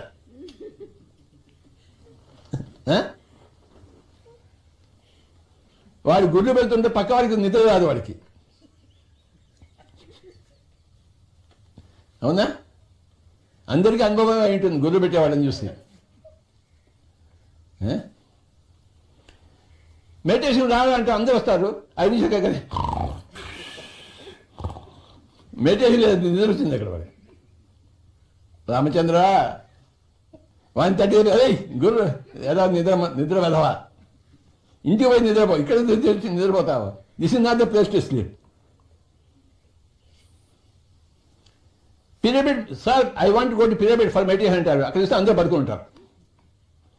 వాడు గుడ్లు పెడుతుంటే పక్క వాడికి నిద్ర రాదు వాడికి. అవునా? అందరికీ అనుభవం అయి ఉంటుంది గుర్రు పెట్టేవాళ్ళని చూసి. మెడిటేషన్ రావాలంటే అందరూ వస్తారు, 5 నిమిషాలు కదా మెడిటేషన్ లేదు, నిద్ర వచ్చింది అక్కడ వాడు. రామచంద్ర 1:30 అదే గురు ఎలా నిద్ర వెధవా, ఇంటికి పోయి నిద్రపో, ఇక్కడ నిద్రపోతావా? This is not the place to sleep. Pyramid sir, I want go to pyramid for meditation అంటారు. అక్కడ ఇస్తే అందరూ పడుకుంటారు,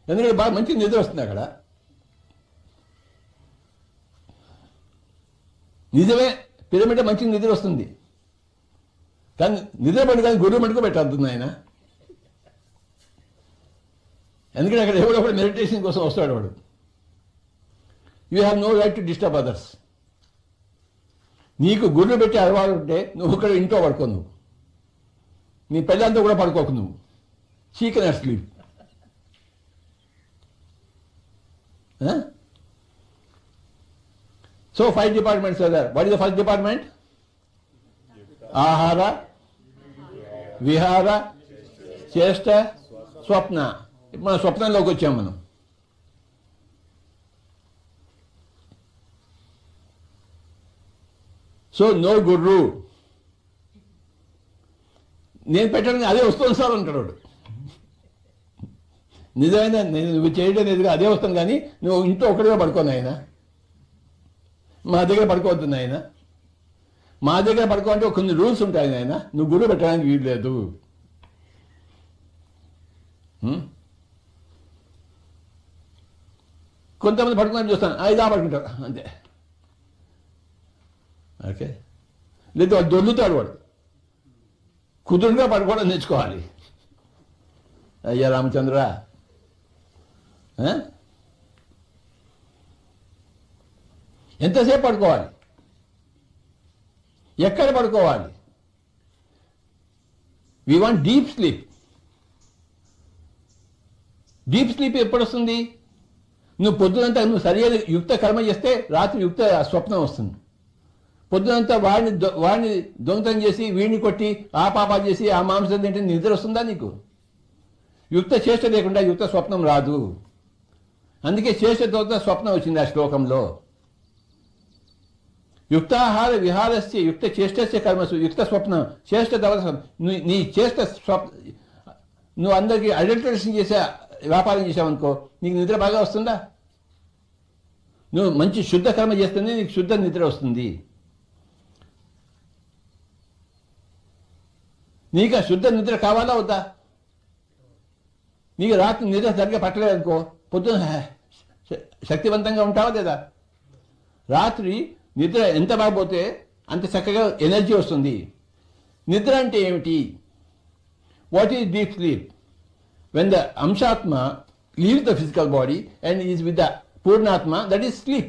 ఎందుకంటే బాగా మంచి నిద్ర వస్తుంది అక్కడ. నిజమే, పిరమిడ్ మంచి నిద్ర వస్తుంది, కానీ నిద్ర పడి కానీ గురువు మటుకు పెట్టద్దు ఆయన. ఎందుకంటే అక్కడ ఎవడో ఒకటి మెడిటేషన్ కోసం వస్తాడు వాడు. You have no right to disturb others. నీకు గుర్రు పెట్టి అలవాటు ఉంటే నువ్వు ఇక్కడ ఇంట్లో పడుకో, నువ్వు నీ పెళ్ళంతా కూడా పడుకోకు, నువ్వు she cannot sleep. So 5 departments are there. What is the first department? ఆహార, విహార, చేష్ట, స్వప్న. మన స్వప్నంలోకి వచ్చాం మనం. సో నో గుర్రు. నేను పెట్టడానికి అదే వస్తుంది సార్ అంటాడు వాడు. నిజమైన నువ్వు చేయడం లేదుగా, అదే వస్తాను, కానీ నువ్వు ఇంట్లో ఒకటిగా పడుకోను ఆయన. మా దగ్గర పడుకోవద్దు ఆయన. మా దగ్గర పడుకోవాలంటే కొన్ని రూల్స్ ఉంటాయి ఆయన. నువ్వు గురువు పెట్టడానికి వీలు లేదు. కొంతమంది పడుకున్నారని చూస్తాను, ఇలా పడుకుంటారు అంతే. ఓకే, లేదు వాడు దొల్లుతాడు, వాడు కుదురుగా పడుకోవడం నేర్చుకోవాలి. అయ్యా రామచంద్ర, ఎంతసేపు పడుకోవాలి? ఎక్కడ పడుకోవాలి? We want deep sleep. Deep sleep ఎప్పుడు వస్తుంది? నువ్వు పొద్దునంతా నువ్వు సరైన యుక్త కర్మ చేస్తే రాత్రి యుక్త స్వప్నం వస్తుంది. పొద్దునంతా వాడిని దొంగతనం చేసి, వీడిని కొట్టి, ఆ పాపాలు చేసి, ఆ మాంసం తింటే నిద్ర వస్తుందా నీకు? యుక్త చేష్ట లేకుండా యుక్త స్వప్నం రాదు. అందుకే చేష్టతో స్వప్నం వచ్చింది ఆ శ్లోకంలో. యుక్తాహార విహారస్య యుక్త చేష్టస్య కర్మసు యుక్త స్వప్నం చేష్ట దవసం. నీ చేష్ట నువ్వు అందరికీ అడల్టరేషన్ చేసే వ్యాపారం చేసావనుకో, నీకు నిద్ర బాగా వస్తుందా? నువ్వు మంచి శుద్ధ కర్మ చేస్తుంది, నీకు శుద్ధ నిద్ర వస్తుంది. నీకు ఆ శుద్ధ నిద్ర కావాలా వద్దా? నీకు రాత్రి నిద్ర సరిగ్గా పట్టలేదనుకో, పొద్దున శక్తివంతంగా ఉంటావా లేదా? రాత్రి నిద్ర ఎంత బాగపోతే అంత చక్కగా ఎనర్జీ వస్తుంది. నిద్ర అంటే ఏమిటి? What is deep sleep? When the Amshatma leaves the physical body and is with the Purnatma, that is sleep.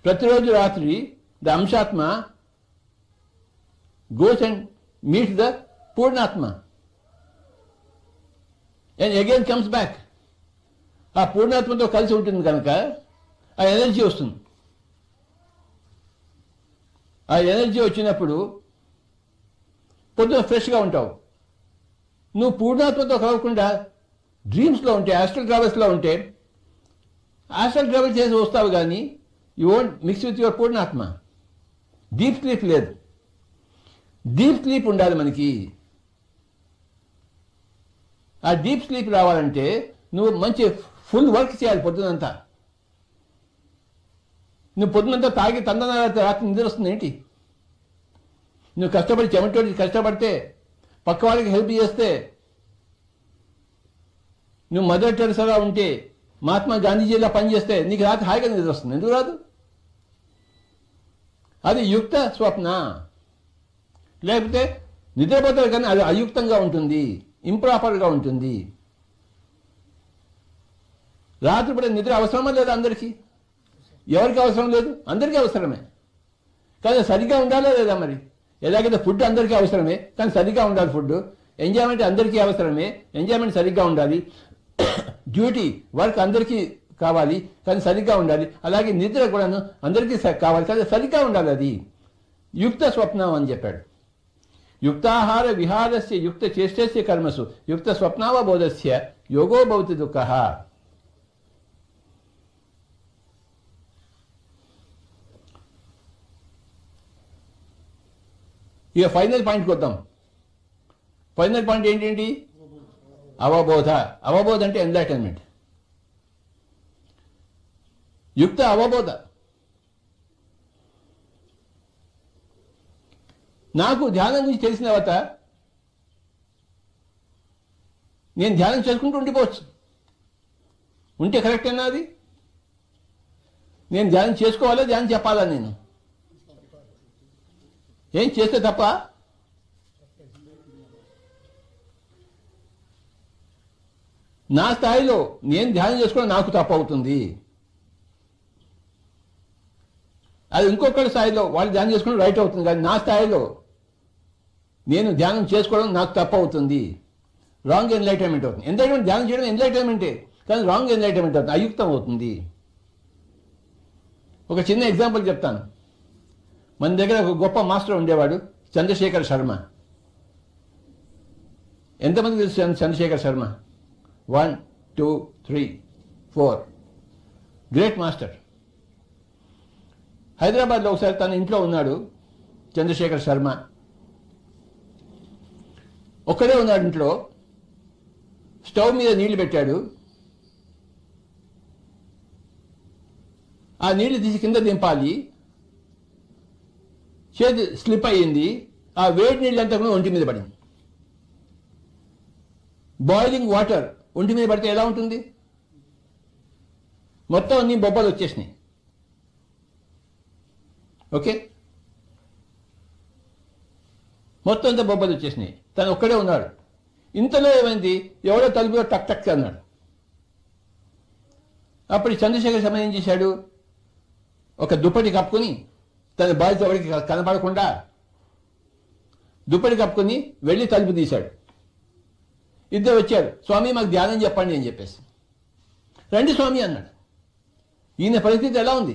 ప్రతిరోజు రాత్రి the Amshatma goes and meets the Purnatma and again comes back. ఆ పూర్ణాత్మతో కలిసి ఉంటుంది కనుక ఆ ఎనర్జీ వస్తుంది. ఆ energy వచ్చినప్పుడు పొద్దున ఫ్రెష్గా ఉంటావు. నువ్వు పూర్ణాత్మతో కలవకుండా డ్రీమ్స్లో ఉంటే, ఆస్ట్రల్ ట్రావెల్స్లో ఉంటే, ఆస్ట్రల్ ట్రావెల్ చేసి వస్తావు, కానీ you won't mix with your పూర్ణాత్మ. డీప్ స్లీప్ లేదు. డీప్ స్లీప్ ఉండాలి మనకి. ఆ డీప్ స్లీప్ రావాలంటే నువ్వు మంచి ఫుల్ వర్క్ చేయాలి పొద్దునంతా. నువ్వు పొద్దునంతా తాగి తందన రాత్రి నిద్ర వస్తుంది ఏంటి? నువ్వు కష్టపడి చెమటోడి కష్టపడితే, పక్క వాళ్ళకి హెల్ప్ చేస్తే, నువ్వు మదర్ టెరెసాగా ఉంటే, మహాత్మా గాంధీజీలా పనిచేస్తే నీకు రాత్రి హాయిగా నిద్ర వస్తుంది. ఎందుకు రాదు? అది యుక్త స్వప్న. లేకపోతే నిద్రపోతారు కానీ అది అయుక్తంగా ఉంటుంది, ఇంప్రాపర్గా ఉంటుంది. రాత్రిపూట నిద్ర అవసరమా లేదా? అందరికీ. ఎవరికి అవసరం లేదు? అందరికీ అవసరమే, కానీ సరిగ్గా ఉండాలా లేదా? మరి ఎలాగైతే ఫుడ్ అందరికీ అవసరమే, కానీ సరిగ్గా ఉండాలి. ఫుడ్ ఎంజాయ్మెంట్ అందరికీ అవసరమే, ఎంజాయ్మెంట్ సరిగ్గా ఉండాలి. డ్యూటీ వర్క్ అందరికీ కావాలి, కానీ సరిగ్గా ఉండాలి. అలాగే నిద్ర కూడాను అందరికీ కావాలి, కానీ సరిగ్గా ఉండాలి. అది యుక్త స్వప్నం అని చెప్పాడు. యుక్తాహార విహారస్య యుక్త చేష్టస్య కర్మసు యుక్త స్వప్నావబోధస్య యోగో భవతి దుఃఖః. ఇక ఫైనల్ పాయింట్కి వద్దాం. ఫైనల్ పాయింట్ ఏంటండి? అవబోధ. అవబోధ అంటే ఎన్లైటన్మెంట్, యుక్త అవబోధ. నాకు ధ్యానం గురించి తెలిసిన తర్వాత నేను ధ్యానం చేసుకుంటూ ఉండిపోవచ్చు. ఉంటే కరెక్ట్ అన్నా అది? నేను ధ్యానం చేసుకోవాలా, ధ్యానం చెప్పాలా? నేను ఏం చేస్తే తప్ప? నా స్థాయిలో నేను ధ్యానం చేసుకోవడం నాకు తప్పు అవుతుంది. అది ఇంకొకరి స్థాయిలో వాళ్ళు ధ్యానం చేసుకోవడం రైట్ అవుతుంది, కానీ నా స్థాయిలో నేను ధ్యానం చేసుకోవడం నాకు తప్పు అవుతుంది. రాంగ్ ఎన్లైటన్మెంట్ అవుతుంది. ఎన్లైటన్మెంట్ ధ్యానం చేయడం ఎన్లైటన్మెంటే, కానీ రాంగ్ ఎన్లైటన్మెంట్ అవుతుంది, అయుక్తం అవుతుంది. ఒక చిన్న ఎగ్జాంపుల్ చెప్తాను. మన దగ్గర ఒక గొప్ప మాస్టర్ ఉండేవాడు, చంద్రశేఖర్ శర్మ. ఎంతమంది తెలుసు చంద్రశేఖర్ శర్మ? 1 2 3 4 great master. హైదరాబాద్లో ఒకసారి తన ఇంట్లో ఉన్నాడు చంద్రశేఖర్ శర్మ. ఒక్కడే ఉన్నాడు ఇంట్లో. స్టవ్ మీద నీళ్లు పెట్టాడు. ఆ నీళ్లు తీసి కింద దింపాలి. చేతి స్లిప్ అయ్యింది. ఆ వేడి నీళ్ళంతా కూడా ఒంటి మీద పడింది. బాయిలింగ్ వాటర్ ఒంటి మీద పడితే ఎలా ఉంటుంది? మొత్తం అన్ని బొబ్బలు వచ్చేసినాయి. ఓకే, మొత్తం అంతా బొబ్బలు వచ్చేసినాయి. తను ఒక్కడే ఉన్నాడు. ఇంతలో ఏమైంది? ఎవడో తలుపులో టక్ టక్ అన్నాడు. అప్పుడు చంద్రశేఖర్ శర్మ ఏం చేశాడు? ఒక దుప్పటి కప్పుకొని, తన బాధ్యత ఎవరికి కనపడకుండా దుప్పటి కప్పుకొని వెళ్ళి తలుపు తీశాడు. ఇద్దరు వచ్చారు. స్వామి మాకు ధ్యానం చెప్పండి అని చెప్పేసి. రండి స్వామి అన్నాడు. ఈయన పరిస్థితి ఎలా ఉంది?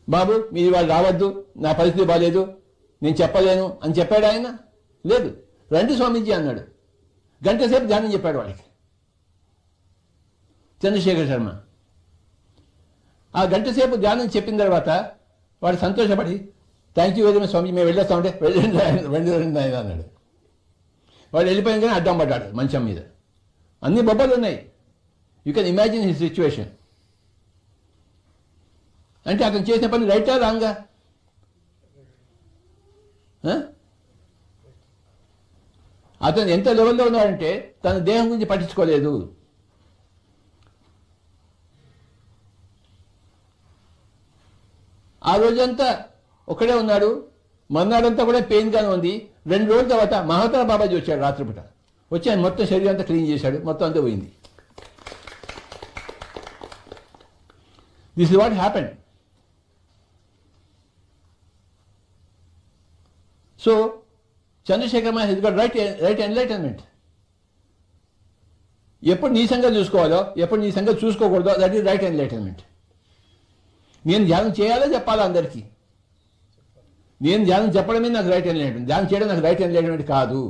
బాబు మీరు వాళ్ళు రావద్దు, నా పరిస్థితి బాగాలేదు, నేను చెప్పలేను అని చెప్పాడు ఆయన? లేదు. రండి స్వామీజీ అన్నాడు. గంట సేపు ధ్యానం చెప్పాడు వాళ్ళకి చంద్రశేఖర్ శర్మ. ఆ గంట సేపు ధ్యానం చెప్పిన తర్వాత వాడు సంతోషపడి, థ్యాంక్ యూ వెరీ మచ్ స్వామి, మేము వెళ్ళొస్తామంటే వెళ్ళండి ఆయన అన్నాడు. వాడు వెళ్ళిపోయిన కానీ అడ్డం పడ్డాడు మంచం మీద. అన్ని బొబ్బలు ఉన్నాయి. You can imagine his situation. అంటే అతను చేసిన పని రైటా రాంగా? అతను ఎంత లెవెల్లో ఉన్నాడంటే తన దేహం గురించి పట్టించుకోలేదు. ఆ రోజంతా ఒకడే ఉన్నాడు. మర్నాడంతా కూడా పెయిన్గానే ఉంది. 2 రోజుల తర్వాత మహాత్మా బాబాజీ వచ్చాడు రాత్రిపూట. వచ్చి ఆయన మొత్తం శరీరం అంతా క్లీన్ చేశాడు. మొత్తం అంతా పోయింది. This is what happened. So Chandrashekhar మాస్ హెస్ గాట్ రైట్ ఎన్లైటన్మెంట్. ఎప్పుడు నీ సంగతి చూసుకోవాలో, ఎప్పుడు నీ సంగతి చూసుకోకూడదో, దట్ ఈస్ రైట్ ఎన్లైటన్మెంట్. నేను ధ్యానం చేయాలో చెప్పాలా అందరికీ? నేను ధ్యానం చెప్పడమే నాకు రైట్ ఎన్లైటన్మెంట్. ధ్యానం చేయడం నాకు రైట్ ఎన్లైటన్మెంట్ కాదు.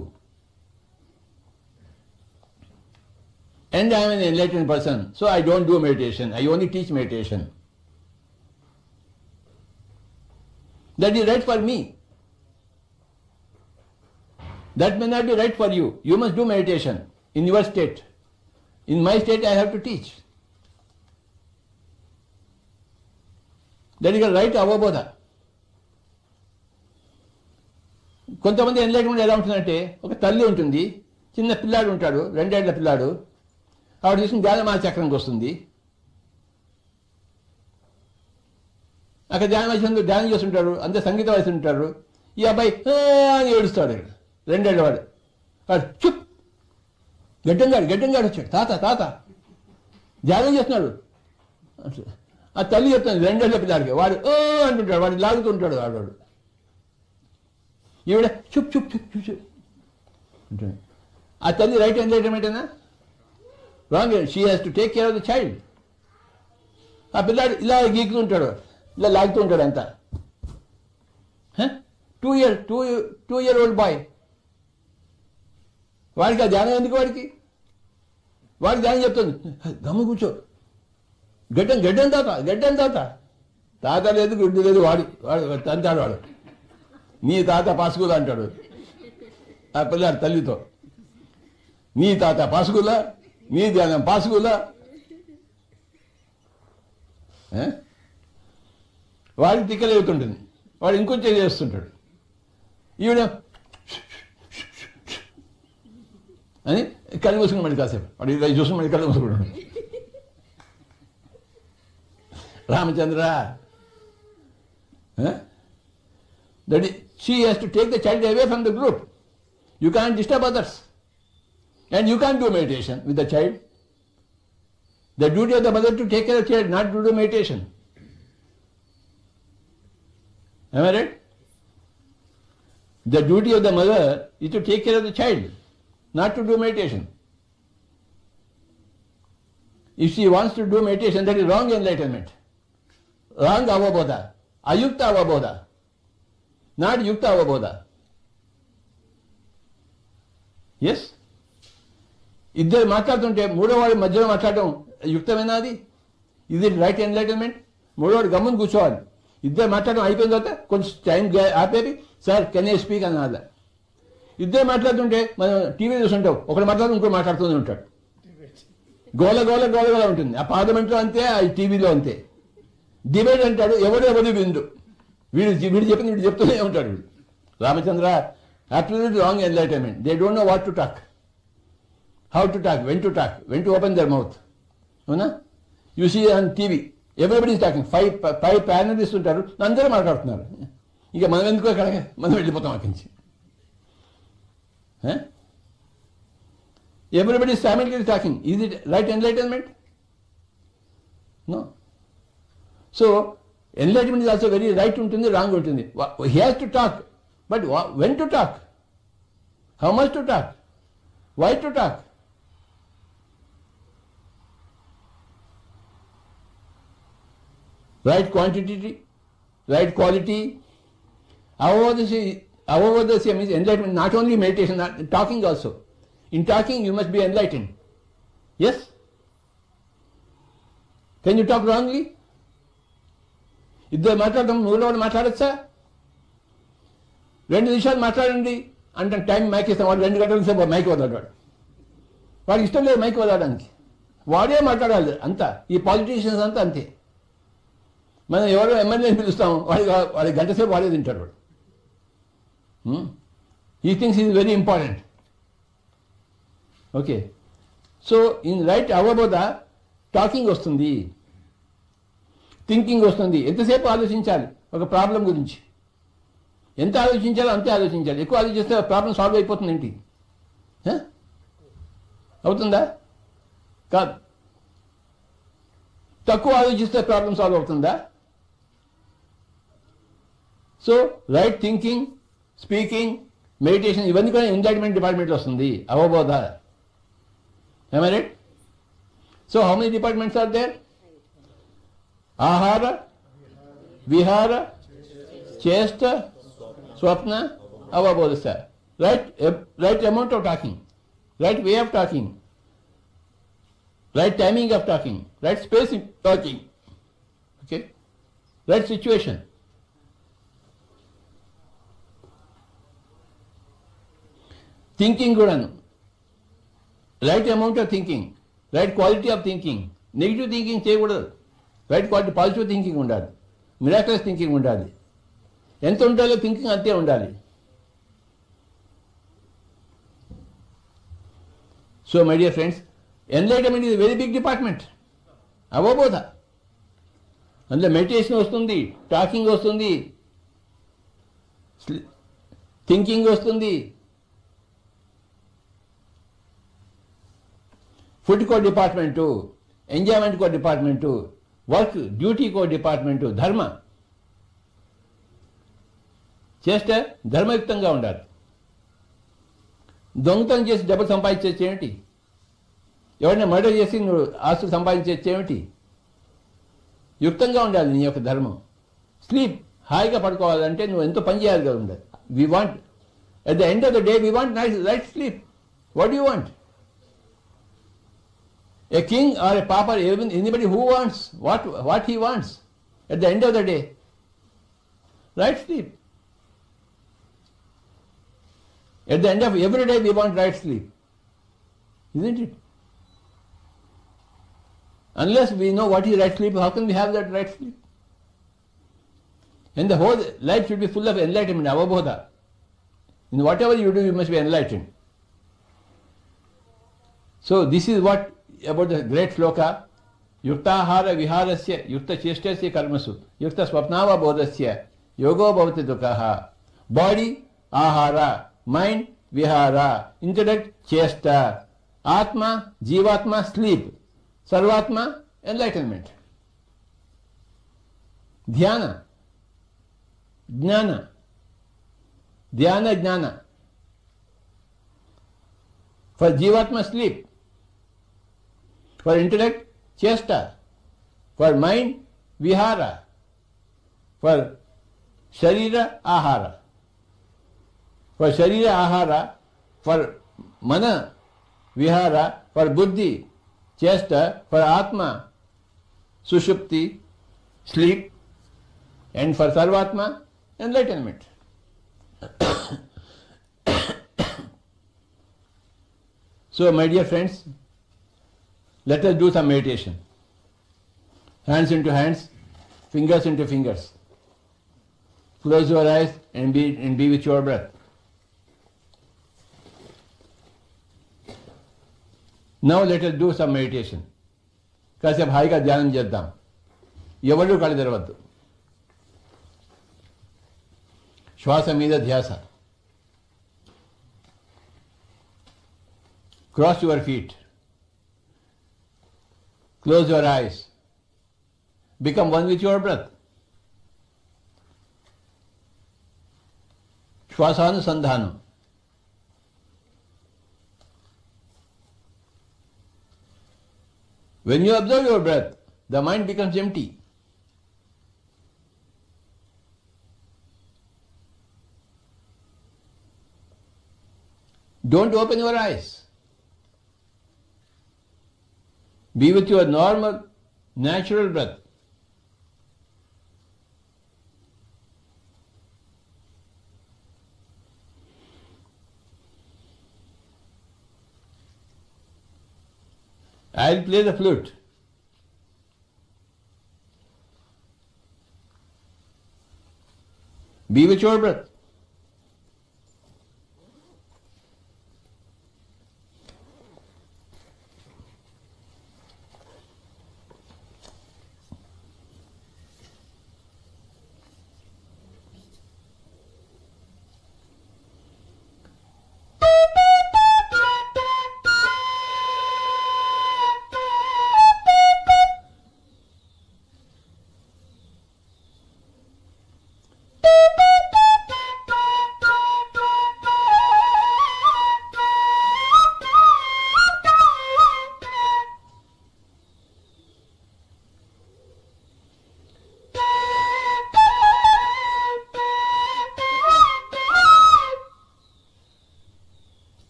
And I'm N enlightened person, so I don't do meditation, I only teach meditation. That is right for me. That may not be right for you. You must do meditation in your state. In my state, I have to teach. That is a right అవబోధ. కొంతమంది enlightenment ఎలా ఉంటుందంటే, ఒక తల్లి ఉంటుంది, చిన్న పిల్లాడు ఉంటాడు, 2 ఏళ్ల పిల్లాడు. ఆవిడ తీసుకుని ధ్యానమాన చక్రంకి వస్తుంది. అక్కడ ధ్యానం చేస్తుంటారు, అంత సంగీత వయసు ఉంటారు. ఈ అబ్బాయి అని ఏడుస్తాడు. 2 ఏళ్ళ వాడు. వాడు చుప్, గడ్డంగాడు వచ్చాడు. తాత ధ్యానం చేస్తున్నాడు. ఆ తల్లి చెప్తాను 2 ఏళ్ళ పిల్లాడికి. వాడు అంటుంటాడు, వాడు లాగుతుంటాడు. వాడు ఈవిడ చుప్ చుప్ చుప్ చుప్ చుప్ అంటాడు. ఆ తల్లి రైట్ ఎన్లైటన్మెంటేనా? Wrong. She has to take care of the child. ఆ పిల్లాడు ఇలా గీకుతుంటాడు, ఇలా లాగుతూ ఉంటాడు అంతా. 2 year old బాయ్, వాడికి ఆ ధ్యానం ఎందుకు? వాడికి ధ్యానం చెప్తుంది, గమ్ము కూర్చో, గడ్డం తాత లేదు, గుడ్డు లేదు, వాడు తంతాడు. వాడు నీ తాత పాసుగుల అంటాడు ఆ పిల్లాడు తల్లితో. నీ తాత పాసుగుల, నీ ధ్యానం పాసుగుల. వాడికి తిక్కలేగుతుంటుంది, వాడు ఇంకొంచెం చేస్తుంటాడు. ఈవిడ అని కళ్ళు మూసుకుని మళ్ళీ కాసేపు వాడు ఇలా చూసుకుని మళ్ళీ కళ్ళు మూసుకుంటాడు. Ramachandra, that she has to take the child away from the group. You can't disturb others. And you can't do meditation with the child. The duty of the mother to take care of the child, not to do meditation. Am I right? The duty of the mother is to take care of the child, not to do meditation. If she wants to do meditation, that is wrong enlightenment. Wrong avabodha. Ayukta avabodha. Not yukta avabodha. Yes? ఇద్దరు మాట్లాడుతుంటే మూడోవాడి మధ్యలో మాట్లాడటం యుక్తమేనా? అది ఇది right enlightenment? మూడోవాడు గమ్మున కూర్చోవాలి. ఇద్దరు మాట్లాడడం అయిపోయిన తర్వాత కొంచెం టైం ఆపేది, సార్ కెన్ ఐ స్పీక్ అనాలి. ఇద్దరు మాట్లాడుతుంటే మనం టీవీ చూస్తుంటాం, ఒకడు మాట్లాడుతూ ఇంకో మాట్లాడుతూనే ఉంటాడు. గోల ఉంటుంది. ఆ పార్లమెంట్లో అంతే, ఆ టీవీలో అంతే. డిబేట్ అంటాడు, ఎవరు విందు, వీడు చెప్పింది వీడు చెప్తూనే ఉంటాడు. వీడు Ramachandra, absolute wrong enlightenment. They don't know what to talk, how to talk, when to open their mouth. అవునా? You see on TV everybody is talking. Five panelist ఉంటారు, అందరూ మాట్లాడుతున్నారు. ఇక మనం ఎందుకు అక్కడ, మనం వెళ్ళిపోతాం అక్కడి నుంచి. Everybody is simultaneously talking. Is it right enlightenment? No. So enlightenment is also very right ఉంటుంది, రాంగ్ ఉంటుంది. He has to talk, but when to talk, how much to talk, why to talk. Right quantity, right quality. Avavadasya means enlightenment, not only meditation, not talking also. In talking, you must be enlightened. Yes? Can you talk wrongly? ఇద్దరు మాట్లాడడం, మూడోవాడు మాట్లాడచ్చా? 2 నిమిషాలు మాట్లాడండి అంటే time mic ఇస్తాం. వాడు 2 గంటల సేపు mic వదలడు. వాడికి ఇష్టం లేదు మైక్ వదలడానికి, వాడే మాట్లాడాలి. అంతా ఈ పాలిటీషియన్స్ అంతా అంతే. మనం ఎవరో ఎమ్మెల్యేని పిలుస్తాం, వాడి గంట సేపు వాడే తింటాడు వాడు. ఈ things is very important. Okay, so in right అవబోధ టాకింగ్ వస్తుంది, థింకింగ్ వస్తుంది. ఎంతసేపు ఆలోచించాలి ఒక ప్రాబ్లం గురించి? ఎంత ఆలోచించాలో అంతే ఆలోచించాలి. ఎక్కువ ఆలోచిస్తే ప్రాబ్లం సాల్వ్ అయిపోతుంది ఏంటి? అవుతుందా? కాదు. తక్కువ ఆలోచిస్తే ప్రాబ్లం సాల్వ్ అవుతుందా? So right thinking, speaking, meditation ఇవన్నీ కూడా ఎన్లైట్మెంట్ డిపార్ట్మెంట్లో వస్తుంది, అవబోధ. Am I right? So how many departments are there? Ahara, Vihara, Chesta, Swapna, Avabodhasa. Right amount of talking, right way of talking, right timing of talking, right space in talking, okay, right situation. Thinking కూడాను, right amount of thinking, right quality of thinking. Negative thinking చేయకూడదు, right quality positive thinking ఉండాలి, miraculous thinking ఉండాలి. ఎంత ఉండాలో thinking అంతే ఉండాలి. So my dear friends, enlightenment is very big department. అవబోధ, అందులో మెడిటేషన్ వస్తుంది, టాకింగ్ వస్తుంది, థింకింగ్ వస్తుంది, ఫుడ్ కో డిపార్ట్మెంటు, ఎంజాయ్మెంట్ కో డిపార్ట్మెంటు, వర్క్ డ్యూటీ కో డిపార్ట్మెంటు, ధర్మ చేస్తే ధర్మయుక్తంగా ఉండాలి. దొంగతనం చేసి డబ్బులు సంపాదించేమేంటి? ఎవరైనా మర్డర్ చేసి నువ్వు ఆస్తులు సంపాదించేమేంటి? యుక్తంగా ఉండాలి నీ యొక్క ధర్మం. స్లీప్, హాయిగా పడుకోవాలంటే నువ్వు ఎంతో పని చేయాలి కదా ఉండదు. We want at the end of the day we want light sleep. What you want? A king or a pauper, even anybody who wants what he wants at the end of the day, right sleep. At the end of every day we want right sleep, isn't it? Unless we know what is right sleep, how can we have that right sleep? And the whole life should be full of enlightenment, avabodha. In whatever you do, you must be enlightened. So this is what about the great shloka, yuktahara viharasya yukta chestasya karmasu yukta swapnava bodhasya yogo bhavati dukkha. Body ahara, mind vihara, intellect chesta, atma jivatma sleep, sarvatma enlightenment, dhyana jnana, dhyana jnana. For jivatma sleep, for intellect chesta, for mind vihara, for sharira ahara, for sharira ahara, for mana vihara, for buddhi chesta, for atma sushupti sleep, and for sarvatma enlightenment. So my dear friends, let us do some meditation. Hands into hands, fingers into fingers. Close your eyes and be with your breath. Now let us do some meditation. కాసేపు హాయిగా ధ్యానం చేద్దాం. ఎవరు కళ్ళు తెరవద్దు. శ్వాస మీద ధ్యాస. Cross your feet. Close your eyes. Become one with your breath. Shwasanusandhanam. When you observe your breath, the mind becomes empty. Don't open your eyes. Be with your normal, natural breath. I'll play the flute. Be with your breath.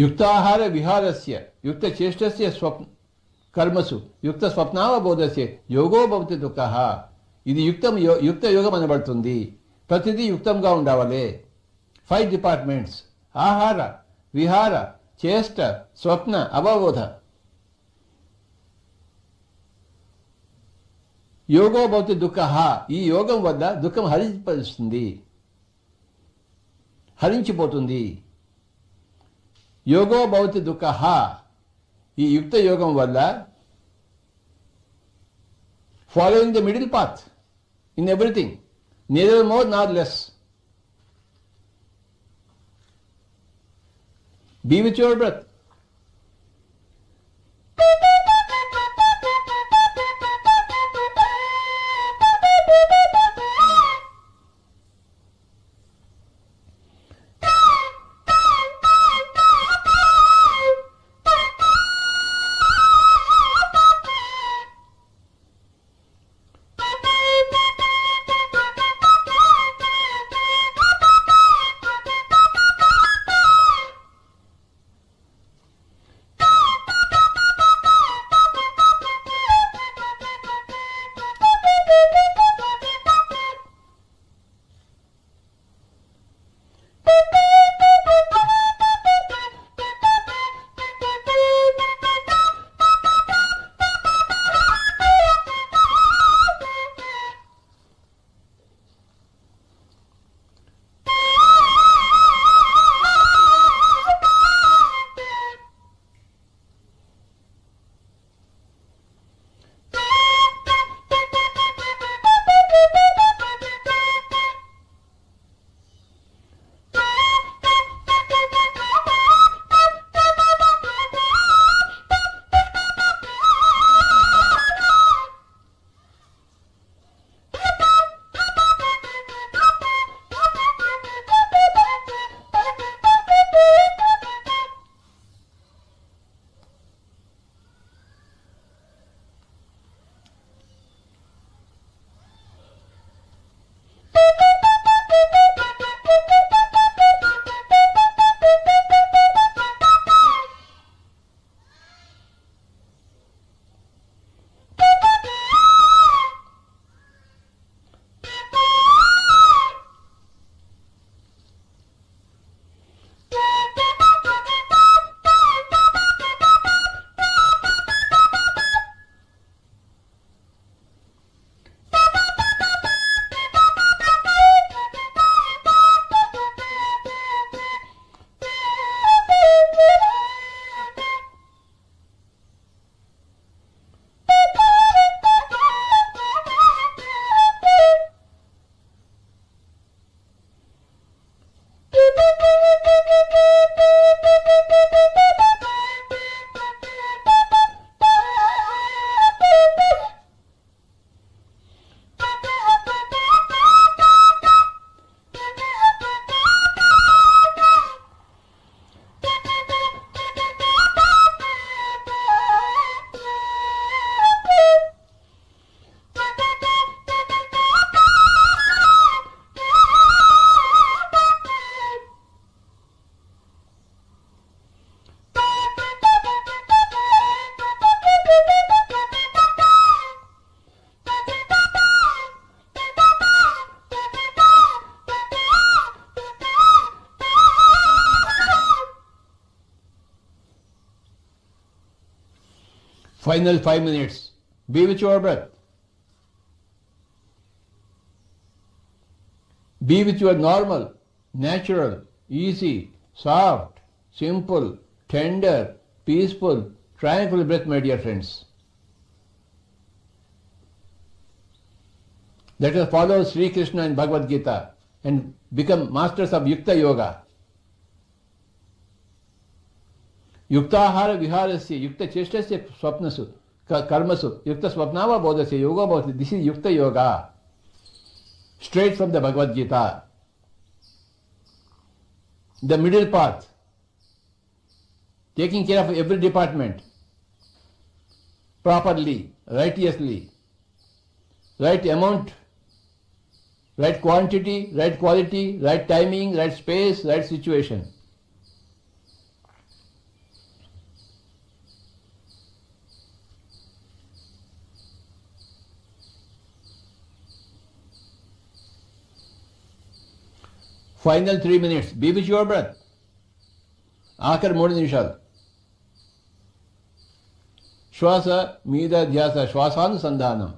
युक्ताहार विहारस्य युक्त चेष्टस्य स्वप्न कर्मसु युक्त స్వప్నావబోధస్య యోగో భవతి దుఃఖః. ఇది యుక్త యోగం అనబడుతుంది. ప్రతిదీ యుక్తంగా ఉండాలి. 5 డిపార్ట్మెంట్స్: ఆహార, విహార, చేష్ట, స్వప్న, అవబోధ. యోగో భవతి దుఃఖః. ఈ యోగం వల్ల దుఃఖం హరించిపోతుంది. యోగో భవతి దుఃఖః. ఈ యుక్త యోగం వల్ల following the middle path in everything, neither more nor less. Be with your breath. Final 5 minutes. Be with your breath. Be with your normal, natural, easy, soft, simple, tender, peaceful, tranquil breath, my dear friends. Let us follow Sri Krishna in Bhagavad Gita and become masters of Yukta Yoga. युक्ताहार विहारस्य युक्त चेष्टस्य स्वप्नसु कर्मसु युक्त स्वप्नावा बोधस्य योगो भवति. This is युक्त yoga, straight from the Bhagavad Gita. The middle path, taking care of every department properly, righteously, right amount, right quantity, right quality, right timing, right space, right situation. Final 3 minutes. Be with your breath. ఆఖరి 3 నిమిషాలు. శ్వాస మీద ధ్యాస, శ్వాసానుసంధానం.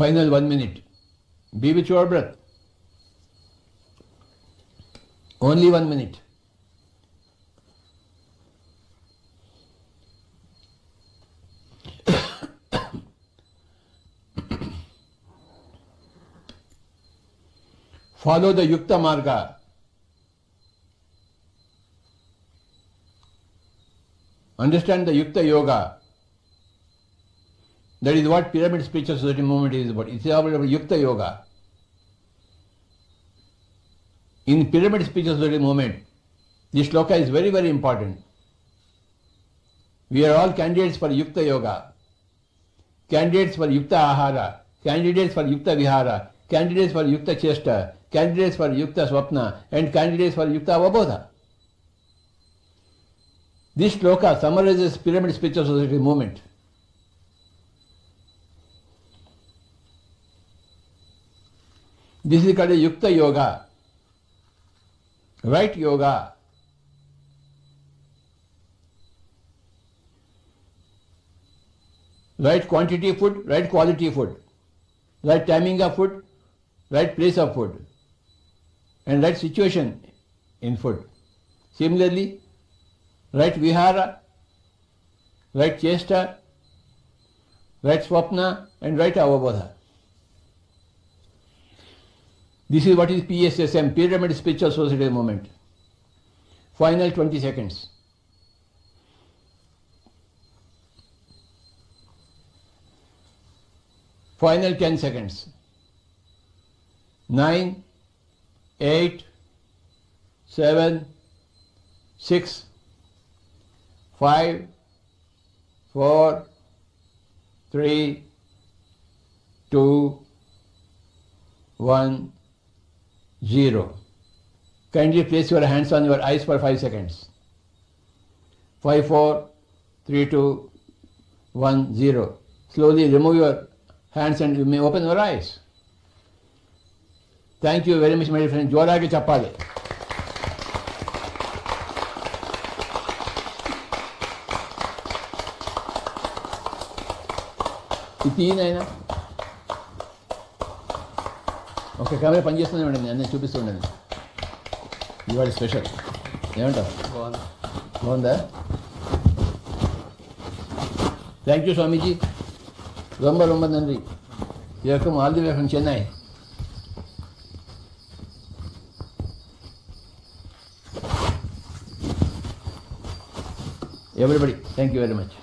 Final 1 minute. Be with your breath. Only 1 minute. Follow the Yukta Marga. Understand the Yukta Yoga. That is what Pyramid Spiritual Society movement is about. It's about Yukta Yoga. In Pyramid Spiritual Society movement, this shloka is very, very important. We are all candidates for Yukta Yoga, candidates for Yukta Ahara, candidates for Yukta Vihara, candidates for Yukta Chesta, candidates for Yukta Swapna, and candidates for Yukta Avabodha. This shloka summarizes Pyramid Spiritual Society movement. This is called a Yukta Yoga, right yoga. Right quantity food, right quality food, right timing of food, right place of food, and right situation in food. Similarly, right vihara, right chesta, right swapna, and right avabodha. This is what is PSSM, Pyramid Spiritual Society movement. Final 20 seconds. Final 10 seconds. 9, 8, 7, 6, 5, 4, 3, 2, 1, 0. Kindly place your hands on your eyes for 5 seconds. 5, 4, 3, 2, 1, 0. Slowly remove your hands and you may open your eyes. Thank you very much, my dear friend. Jorage chappale. ఇది అయినా okay camera పనిచేస్తుంది madam అన్నీ చూపిస్తుండండి ఇవాళ special ఏమంటావు బాగుందా thank you స్వామీజీ ரொம்ப ரொம்ப நன்றி welcome all the way from Chennai. Everybody, thank you very much.